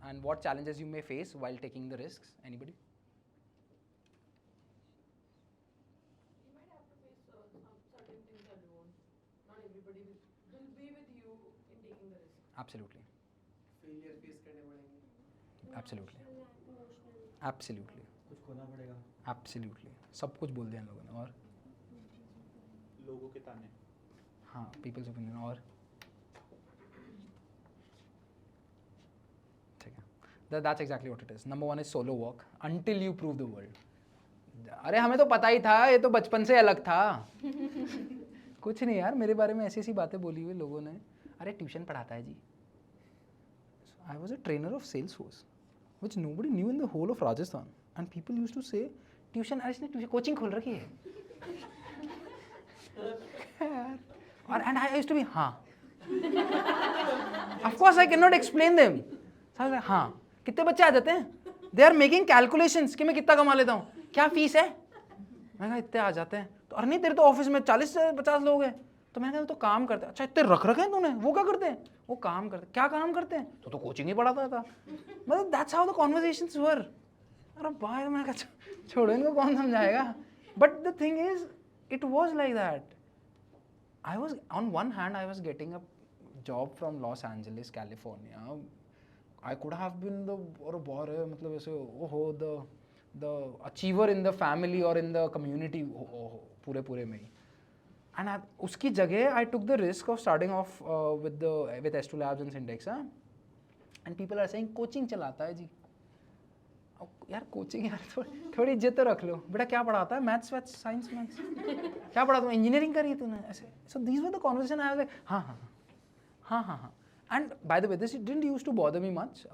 And what challenges you may face while taking the risks? Anybody? You might have to face some certain things alone. Not everybody will be with you in taking the risk. Absolutely. Failure face करने पड़ेंगे. Absolutely. Absolutely. कुछ खोना पड़ेगा. Absolutely. सब कुछ बोल दिया इन लोगों ने. और लोगों के ताने. हाँ, people's opinion. और ठीक है. That's exactly what it is. Number one is solo walk until you prove the world. अरे हमें तो पता ही था, ये तो बचपन से अलग था. कुछ नहीं यार, मेरे बारे में ऐसी ऐसी बातें बोली हुई लोगों ने. अरे ट्यूशन पढ़ाता है जी. I was a trainer of Salesforce, which nobody knew in the whole of Rajasthan, and people used to say, "Tuition, अरे इसने tuition coaching खोल रखी है." And I used to be, हाँ. Of course, I cannot explain them. So I was like, हाँ. कितने बच्चे आ जाते हैं? They are making calculations कि मैं कितना कमा लेता हूँ. क्या फीस है? मैं कहा इतने आ जाते हैं. तो अरे नहीं, तेरे तो ऑफिस में 40 से 50 लोग हैं. तो मैंने कहा तो काम करते हैं. अच्छा इतने रख रखे हैं तूने? वो क्या करते हैं? वो काम करते. क्या काम करते हैं? तो कोचिंग ही पढ़ाता था. मतलब that's how the conversations were. अरे भाई, मैंने कहा छोड़ो, इनको कौन समझाएगा. But the thing is, it was like that. I was, on one hand, I was getting a job from Los Angeles, California. I could have been the, और बहुत है मतलब ऐसे ओहो the achiever in the family or in the community पूरे में ही. And उसकी जगह I took the risk of starting off with S2 Labs and Syntex. And people are saying coaching चलाता है जी. यार कोचिंग यार थोड़ी इज्जत तो रख लो बेटा, क्या पढ़ाता है, मैथ्स वैथ्स साइंस मैथ्स क्या पढ़ा, तुम इंजीनियरिंग करी है तूने ऐसे. So these were the conversation I was, हाँ हाँ हाँ हाँ हाँ. And by the way this didn't use to bother me much,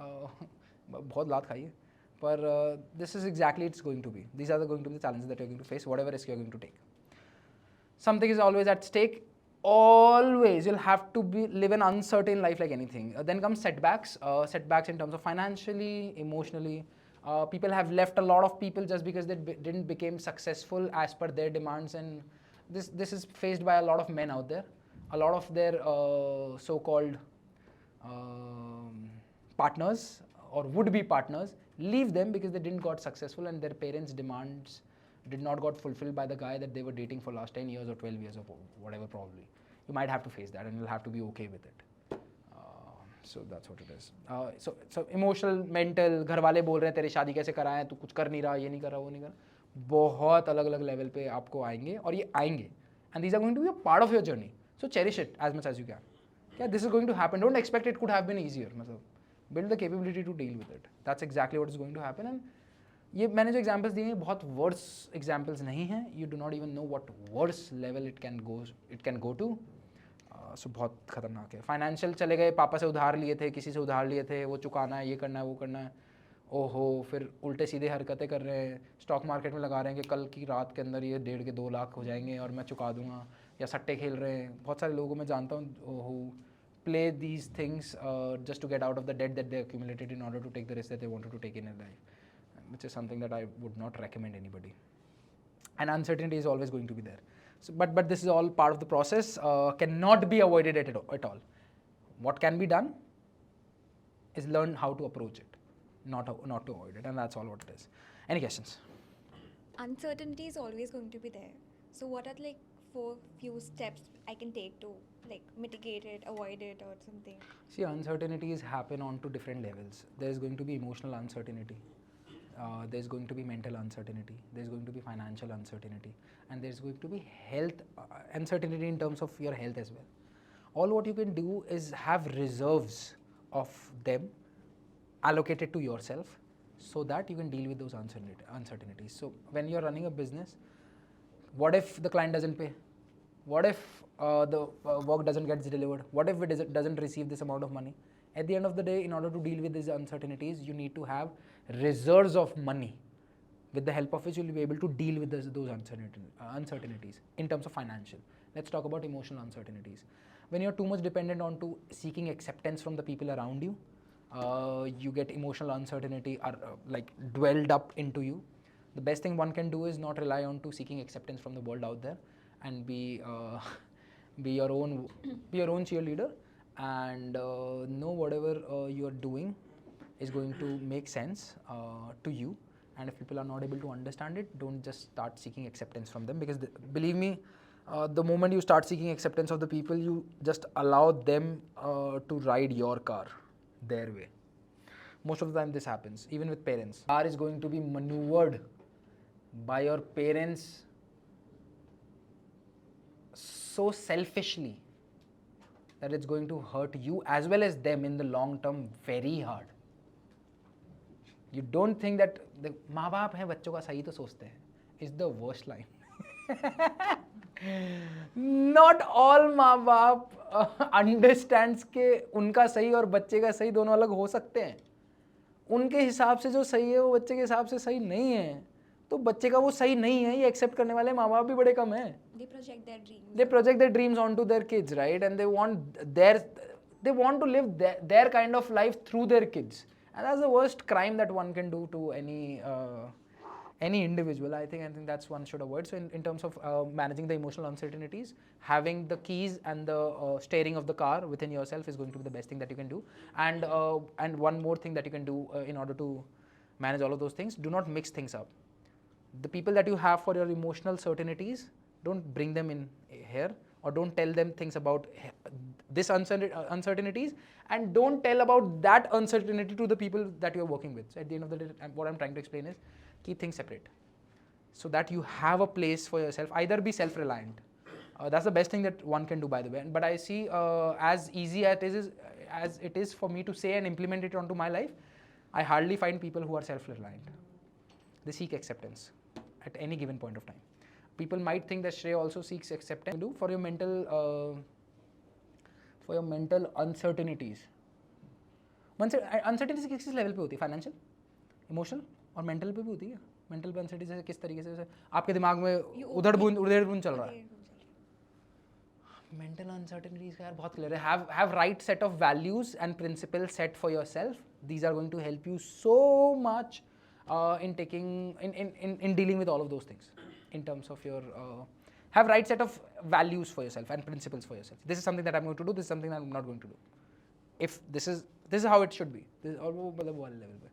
बहुत लात खाई है, पर this is exactly it's going to be, these are going to be the challenges that you are going to face, whatever risk you are going to take. Something is always at stake. Always you'll have to live an uncertain life like anything. Then comes setbacks. Setbacks in terms of financially, emotionally. People have left a lot of people just because they didn't become successful as per their demands, and this is faced by a lot of men out there. A lot of their so-called partners or would-be partners leave them because they didn't got successful and their parents' demands did not got fulfilled by the guy that they were dating for last 10 years or 12 years or whatever probably. You might have to face that and you'll have to be okay with it. So that's what it is. So emotional, mental, घर वाले बोल रहे हैं तेरी शादी कैसे कराएं, तू कुछ कर नहीं रहा, ये नहीं कर रहा, वो नहीं कर रहा, बहुत अलग अलग लेवल पे आपको आएंगे और ये आएंगे, and these are going to be a part of your journey. So cherish it as much as you can. Yeah, this is going to happen. Don't expect it could have been easier. मतलब build the capability to deal with it. That's exactly what is going to happen. And ये मैंने जो examples दिए हैं बहुत verse examples नहीं हैं. You do not even know what worse level it can go to. सो बहुत खतरनाक है. फाइनेंशियल चले गए, पापा से उधार लिए थे, किसी से उधार लिए थे, वो चुकाना है, ये करना है, वो करना है, ओहो, फिर उल्टे सीधे हरकतें कर रहे हैं, स्टॉक मार्केट में लगा रहे हैं कि कल की रात के अंदर ये 1.5 के 2 लाख हो जाएंगे और मैं चुका दूंगा, या सट्टे खेल रहे हैं. बहुत सारे लोगों को मैं जानता हूँ ओहो play these things just to get out of the debt that they accumulated in order to take the risk that they wanted to take in their life, which is something that I would not recommend anybody. And uncertainty is always going to be there. So, but this is all part of the process, cannot be avoided at all. What can be done is learn how to approach it, not to avoid it, and that's all what it is. Any questions? Uncertainty is always going to be there. So what are like 4 few steps I can take to like mitigate it, avoid it or something? See, uncertainties happen on 2 different levels. There is going to be emotional uncertainty. There's going to be mental uncertainty, there's going to be financial uncertainty, and there's going to be health uncertainty in terms of your health as well. All what you can do is have reserves of them allocated to yourself so that you can deal with those uncertainties. So when you're running a business, what if the client doesn't pay? What if the work doesn't get delivered? What if it doesn't receive this amount of money? At the end of the day, in order to deal with these uncertainties, you need to have reserves of money with the help of which you will be able to deal with those uncertainties in terms of financial. Let's talk about emotional uncertainties. When you're too much dependent on to seeking acceptance from the people around you, you get emotional uncertainty like dwelled up into you. The best thing one can do is not rely on to seeking acceptance from the world out there, and be your own cheerleader, and know whatever you're doing is going to make sense to you. And if people are not able to understand it, don't just start seeking acceptance from them, because believe me, the moment you start seeking acceptance of the people, you just allow them to ride your car their way. Most of the time this happens, even with parents. Car is going to be maneuvered by your parents so selfishly that it's going to hurt you as well as them in the long term very hard. You don't think that the माँ बाप हैं बच्चों का सही तो सोचते हैं is the worst line. Not all माँ बाप understands के उनका सही और बच्चे का सही दोनों अलग हो सकते हैं. उनके हिसाब से जो सही है वो बच्चे के हिसाब से सही नहीं है, तो बच्चे का वो सही नहीं है ये एक्सेप्ट करने वाले माँ बाप भी बड़े कम हैं. They project their dreams onto their kids, right? And they want to live their kind of life through their kids. And that's the worst crime that one can do to any individual. I think that's one should avoid. So in terms of managing the emotional uncertainties, having the keys and the steering of the car within yourself is going to be the best thing that you can do. And one more thing that you can do in order to manage all of those things, do not mix things up. The people that you have for your emotional certainties, don't bring them in here, or don't tell them things about this uncertainties, and don't tell about that uncertainty to the people that you're working with. So at the end of the day, what I'm trying to explain is keep things separate so that you have a place for yourself. Either be self-reliant. That's the best thing that one can do, by the way. But I see as easy as it is for me to say and implement it onto my life, I hardly find people who are self-reliant. They seek acceptance at any given point of time. People might think that Shrey also seeks acceptance. You do for your mental uncertainties. Uncertainties किस level पे होती है? Financial, emotional और mental पे भी होती है. Mental पे अनसर्टेनिटी किस तरीके से आपके दिमाग में उधड़ बुन चल रहा है. मेंटल अनसर्टेनिटीज का यार बहुत क्लियर है. Have right set of values and principle set for yourself. These are going to help you so much in dealing with all of those things in terms of your have right set of values for yourself and principles for yourself. This is something that I'm going to do, this is something that I'm not going to do. If this is how it should be. This is मतलब वो वाले level पे.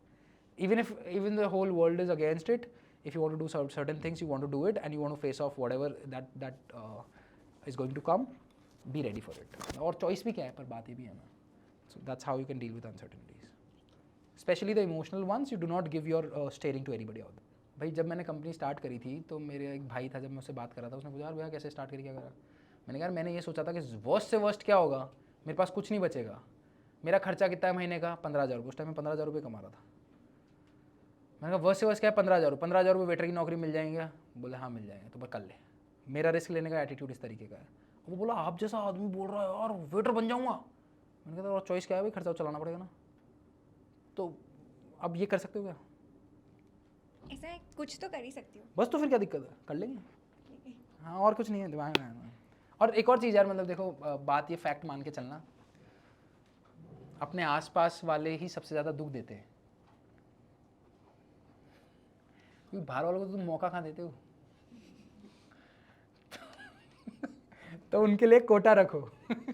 Even the whole world is against it, if you want to do certain things, you want to do it and you want to face off whatever that is going to come, be ready for it. और choice भी क्या है, पर बात ये भी है ना. So that's how you can deal with uncertainties. Especially the emotional ones, you do not give your steering to anybody out. भाई जब मैंने कंपनी स्टार्ट करी थी तो मेरे एक भाई था, जब मैं उससे बात कर रहा था, उसने पूछा यार भैया कैसे स्टार्ट करी, क्या करा. मैंने कहा मैंने ये सोचा था कि वर्स्ट से वर्स्ट क्या होगा, मेरे पास कुछ नहीं बचेगा. मेरा खर्चा कितना है महीने का? 15,000. उस टाइम में 15,000 रुपये कमा रहा था. मैंने कहा वर्स्ट से वर्स्ट क्या है? 15,000 रुपये वेटर की नौकरी मिल जाएंगे. बोले हाँ मिल जाएंगे, तो पर कर ले. मेरा रिस्क लेने का एटीट्यूड इस तरीके का है. वो बोला आप जैसा आदमी बोल रहा है यार वेटर बन जाऊँगा. मैंने कहा चॉइस क्या है भाई, खर्चा चलाना पड़ेगा ना. तो अब ये कर सकते हो क्या? ऐसा है, कुछ तो कर ही सकती हूँ बस. तो फिर क्या दिक्कत है, कर लेंगे. हाँ और कुछ नहीं है दिमाग में. और एक और चीज़ यार, मतलब देखो बात ये फैक्ट मान के चलना, अपने आसपास वाले ही सबसे ज़्यादा दुख देते हैं. क्योंकि बाहर वालों को तो तुम मौका कहाँ देते हो. तो उनके लिए कोटा रखो.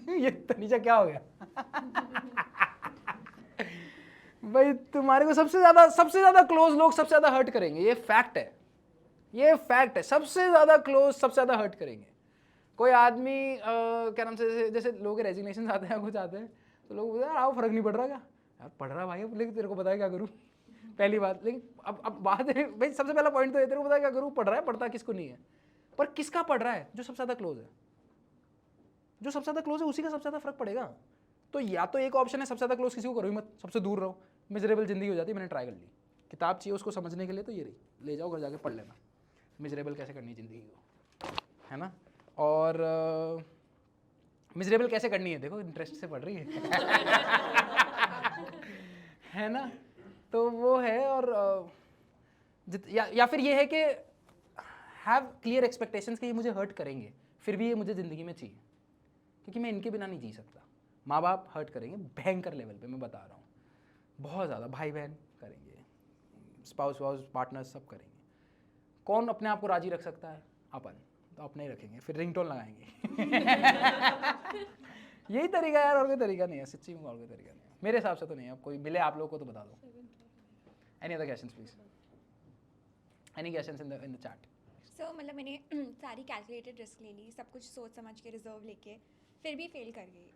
ये तनीजा क्या हो गया. भाई तुम्हारे को सबसे ज़्यादा क्लोज लोग सबसे ज़्यादा हर्ट करेंगे. ये फैक्ट है. सबसे ज़्यादा क्लोज सबसे ज़्यादा हर्ट करेंगे. कोई आदमी क्या नाम से, जैसे लोगों के रेजिग्नेशन आते हैं, कुछ आते हैं, तो लोग बोलते हैं यार फर्क नहीं पड़ रहा क्या. यार पड़ रहा भाई, लेकिन तेरे को पता है क्या करूँ. पहली बात. लेकिन अब बात है भाई, सबसे पहला पॉइंट तो है तेरे को पता है क्या करूँ. पढ़ रहा है, पढ़ता किसको नहीं है, पर किसका पढ़ रहा है? जो सबसे ज़्यादा क्लोज है. जो सबसे ज़्यादा क्लोज है उसी का सबसे ज़्यादा फर्क पड़ेगा. तो या तो एक ऑप्शन है सबसे ज़्यादा क्लोज किसी को करो ही मत, सबसे दूर रहो. मिजरेबल जिंदगी हो जाती है. मैंने ट्राई कर ली. किताब चाहिए उसको समझने के लिए तो ये रही, ले जाओ घर जाके पढ़ लेना. मिजरेबल कैसे करनी है ज़िंदगी को, है ना. और मिजरेबल कैसे करनी है देखो, इंटरेस्ट से पढ़ रही है. है ना. तो वो है. और या फिर ये है कि हैव क्लियर एक्सपेक्टेशंस कि ये मुझे हर्ट करेंगे, फिर भी ये मुझे ज़िंदगी में चाहिए, क्योंकि मैं इनके बिना नहीं जी सकता. माँ बाप हर्ट करेंगे भयंकर लेवल पे, मैं बता रहा हूँ, बहुत ज़्यादा. भाई बहन करेंगे, स्पाउस पार्टनर्स सब करेंगे. कौन अपने आप को राजी रख सकता है? अपन. तो अपने ही रखेंगे, फिर रिंगटोन लगाएंगे. यही तरीका है यार, और कोई तरीका नहीं है. सच्ची में और कोई तरीका नहीं है मेरे हिसाब से तो नहीं है. अब कोई मिले आप लोगों को तो बता दो. Any other questions please? Any questions in the chat? So मतलब मैंने सारी कैलकुलेटेड रिस्क ले ली, सब कुछ सोच समझ के रिजर्व लेके, फिर भी फेल कर गई.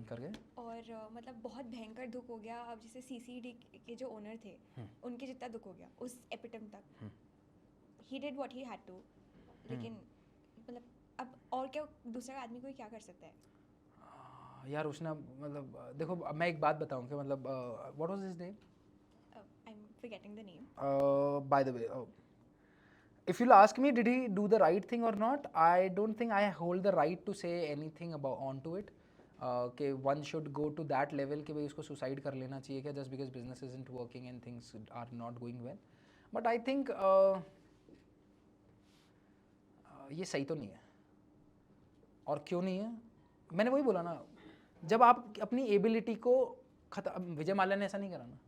कर गए. और मतलब बहुत भयंकर दुख हो गया. अब जैसे CCD के जो ओनर थे, उनके जितना दुख हो गया उस एपिटम तक. He did what he had to. लेकिन मतलब अब और क्या, दूसरा आदमी कोई क्या कर सकता है यार. उसने मतलब देखो, मैं एक बात बताऊं कि मतलब what was his name? I am forgetting the name. Bye the way, if you'll ask me did he do the right thing or not, I don't think I hold the right to say anything about onto it. कि one should go to that level कि भाई उसको suicide कर लेना चाहिए क्या, just because business isn't working and things are not going well. But I think ये सही तो नहीं है. और क्यों नहीं है? मैंने वही बोला ना, जब आप अपनी एबिलिटी को खत्म, विजय माल्या ने ऐसा नहीं करा ना,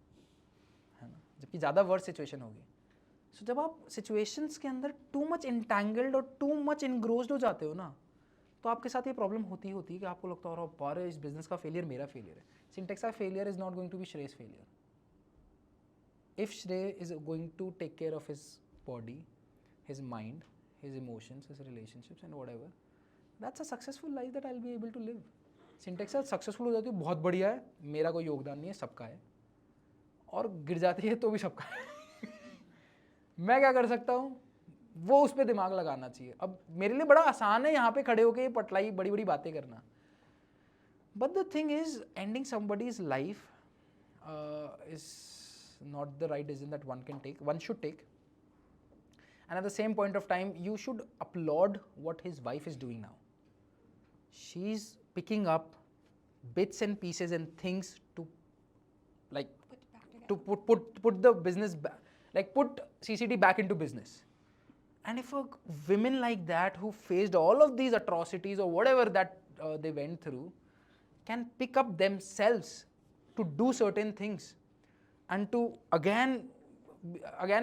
है ना, जबकि ज़्यादा वर्स्ट सिचुएशन होगी. सो जब आप सिचुएशंस के अंदर टू मच इंटैंगल्ड और टू मच इनग्रोस्ड हो जाते हो ना, तो आपके साथ ये प्रॉब्लम होती है कि आपको लगता है बारे इस बिजनेस का फेलियर मेरा फेलियर है. सिंटेक्स का failure is not going to be Shreyas failure. If Shrey is going to take care of his body, his mind, his emotions, his relationships and whatever, that's a successful life that I will be able to live. Syntax successful हो जाती है, बहुत बढ़िया है, मेरा कोई योगदान नहीं है, सबका है. और गिर जाती है तो भी सबका है. मैं क्या कर सकता हूँ, वो उस पर दिमाग लगाना चाहिए. अब मेरे लिए बड़ा आसान है यहाँ पे खड़े होके पटलाई बड़ी बड़ी बातें करना. But the thing is ending somebody's life is not the right decision that one should take. And at the same point of time, you should applaud what his wife is doing now. She's picking up bits and pieces and things to, like, Put it back together. to put the business put CCD back into business. And if a women like that who faced all of these atrocities or whatever that they went through can pick up themselves to do certain things and to again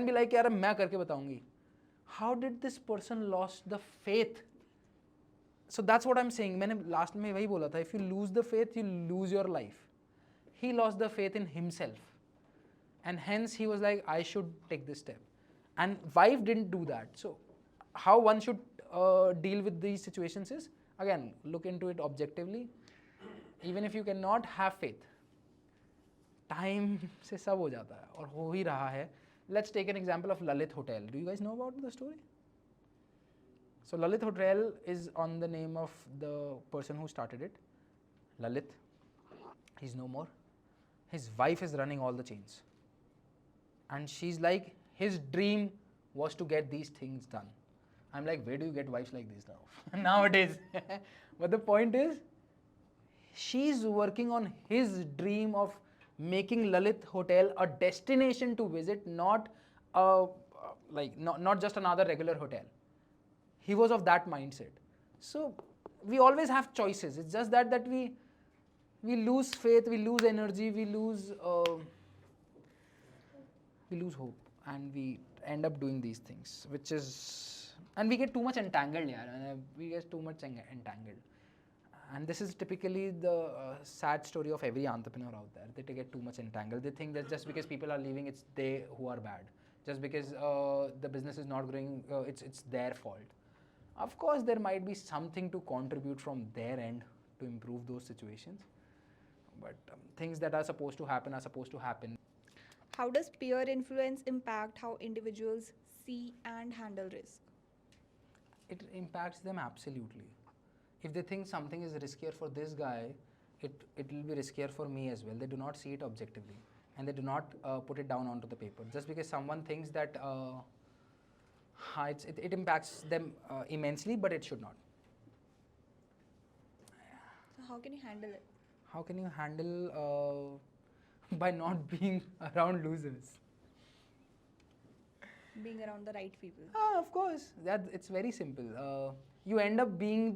be like, यार मैं करके बताऊंगी. How did this person lost the faith? So that's what I'm saying. मैंने last में वही बोला था, if you lose the faith, you lose your life. He lost the faith in himself. And hence he was like, I should take this step. And wife didn't do that. So how one should deal with these situations is, again, look into it objectively. Even if you cannot have faith, time से सब हो जाता है और हो ही रहा है. Let's take an example of Lalit Hotel. Do you guys know about the story? So Lalit Hotel is on the name of the person who started it, Lalit. He's no more. His wife is running all the chains. And she's like, his dream was to get these things done. I'm like, where do you get wives like this now? Nowadays. But the point is, she's working on his dream of making Lalit Hotel a destination to visit, not not just another regular hotel. He was of that mindset. So we always have choices. It's just that we lose faith, we lose energy, we lose hope, and we end up doing these things, and we get too much entangled. We get too much entangled. And this is typically the sad story of every entrepreneur out there. They get too much entangled. They think that just because people are leaving, it's they who are bad. Just because the business is not growing, it's their fault. Of course, there might be something to contribute from their end to improve those situations. But things that are supposed to happen are supposed to happen. How does peer influence impact how individuals see and handle risk? It impacts them absolutely. If they think something is riskier for this guy, it will be riskier for me as well. They do not see it objectively, and they do not put it down onto the paper. Just because someone thinks that it impacts them immensely, but it should not. So how can you handle it? How can you handle by not being around losers? Being around the right people. Of course, it's very simple. You end up being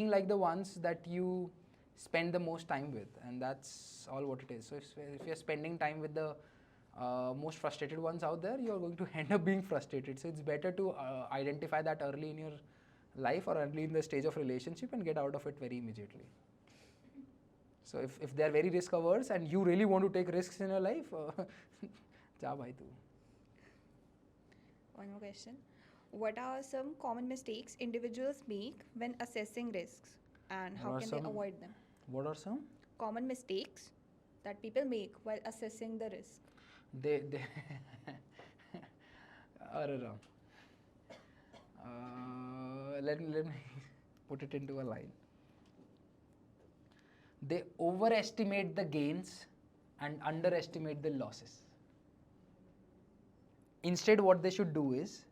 like the ones that you spend the most time with, and that's all what it is. So if you're spending time with the most frustrated ones out there, you're going to end up being frustrated. So it's better to identify that early in your life or early in the stage of relationship and get out of it very immediately. So if they're very risk averse and you really want to take risks in your life, ja bhai tu. One more question. What are some common mistakes individuals make when assessing risks, and how can they avoid them? What are some? Common mistakes that people make while assessing the risk. They let me put it into a line. They overestimate the gains and underestimate the losses. Instead, what they should do is,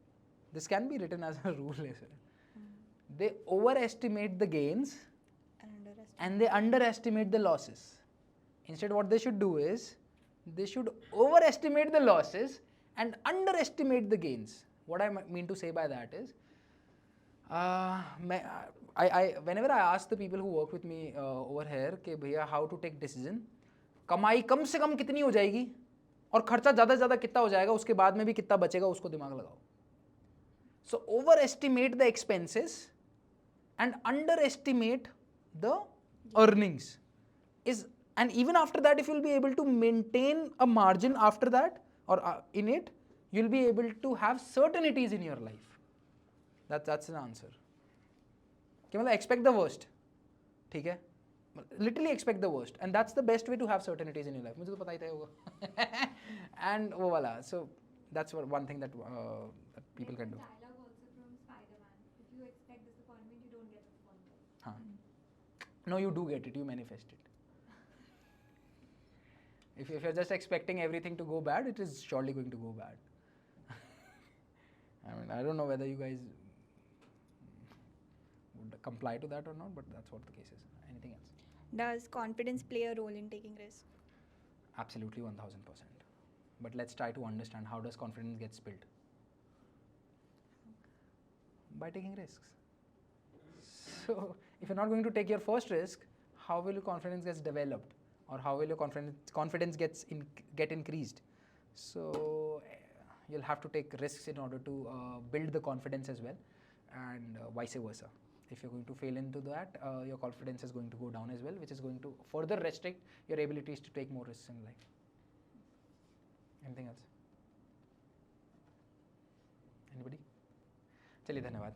this can be written as a rule as well. They overestimate the gains and they underestimate the losses. Instead, what they should do is, they should overestimate the losses and underestimate the gains. What I mean to say by that is, whenever I ask the people who work with me over here कि भैया how to take decision, कमाई कम से कम कितनी हो जाएगी और खर्चा ज़्यादा से ज़्यादा कितना हो जाएगा, उसके बाद में भी कितना बचेगा, उसको दिमाग लगाओ. So overestimate the expenses and underestimate the earnings. And even after that, if you'll be able to maintain a margin after that or in it, you'll be able to have certainties in your life. That's an answer. कि मतलब expect the worst, ठीक है? Literally expect the worst, and that's the best way to have certainties in your life. मुझे तो पता ही था होगा. And वो वाला. So that's one thing that people can do. Dialogue also from Spider-Man. If you expect disappointment, you don't get disappointed. No, you do get it. You manifest it. If you're just expecting everything to go bad, it is surely going to go bad. I mean, I don't know whether you guys would comply to that or not, but that's what the case is. Anything else? Does confidence play a role in taking risks? Absolutely 1000%. But let's try to understand, how does confidence get built? By taking risks. So if you're not going to take your first risk, how will your confidence get developed, or how will your confidence get increased? So you'll have to take risks in order to build the confidence as well, and vice versa. If you're going to fail into that, your confidence is going to go down as well, which is going to further restrict your abilities to take more risks in life. Anything else? Anybody? चलिए, धन्यवाद.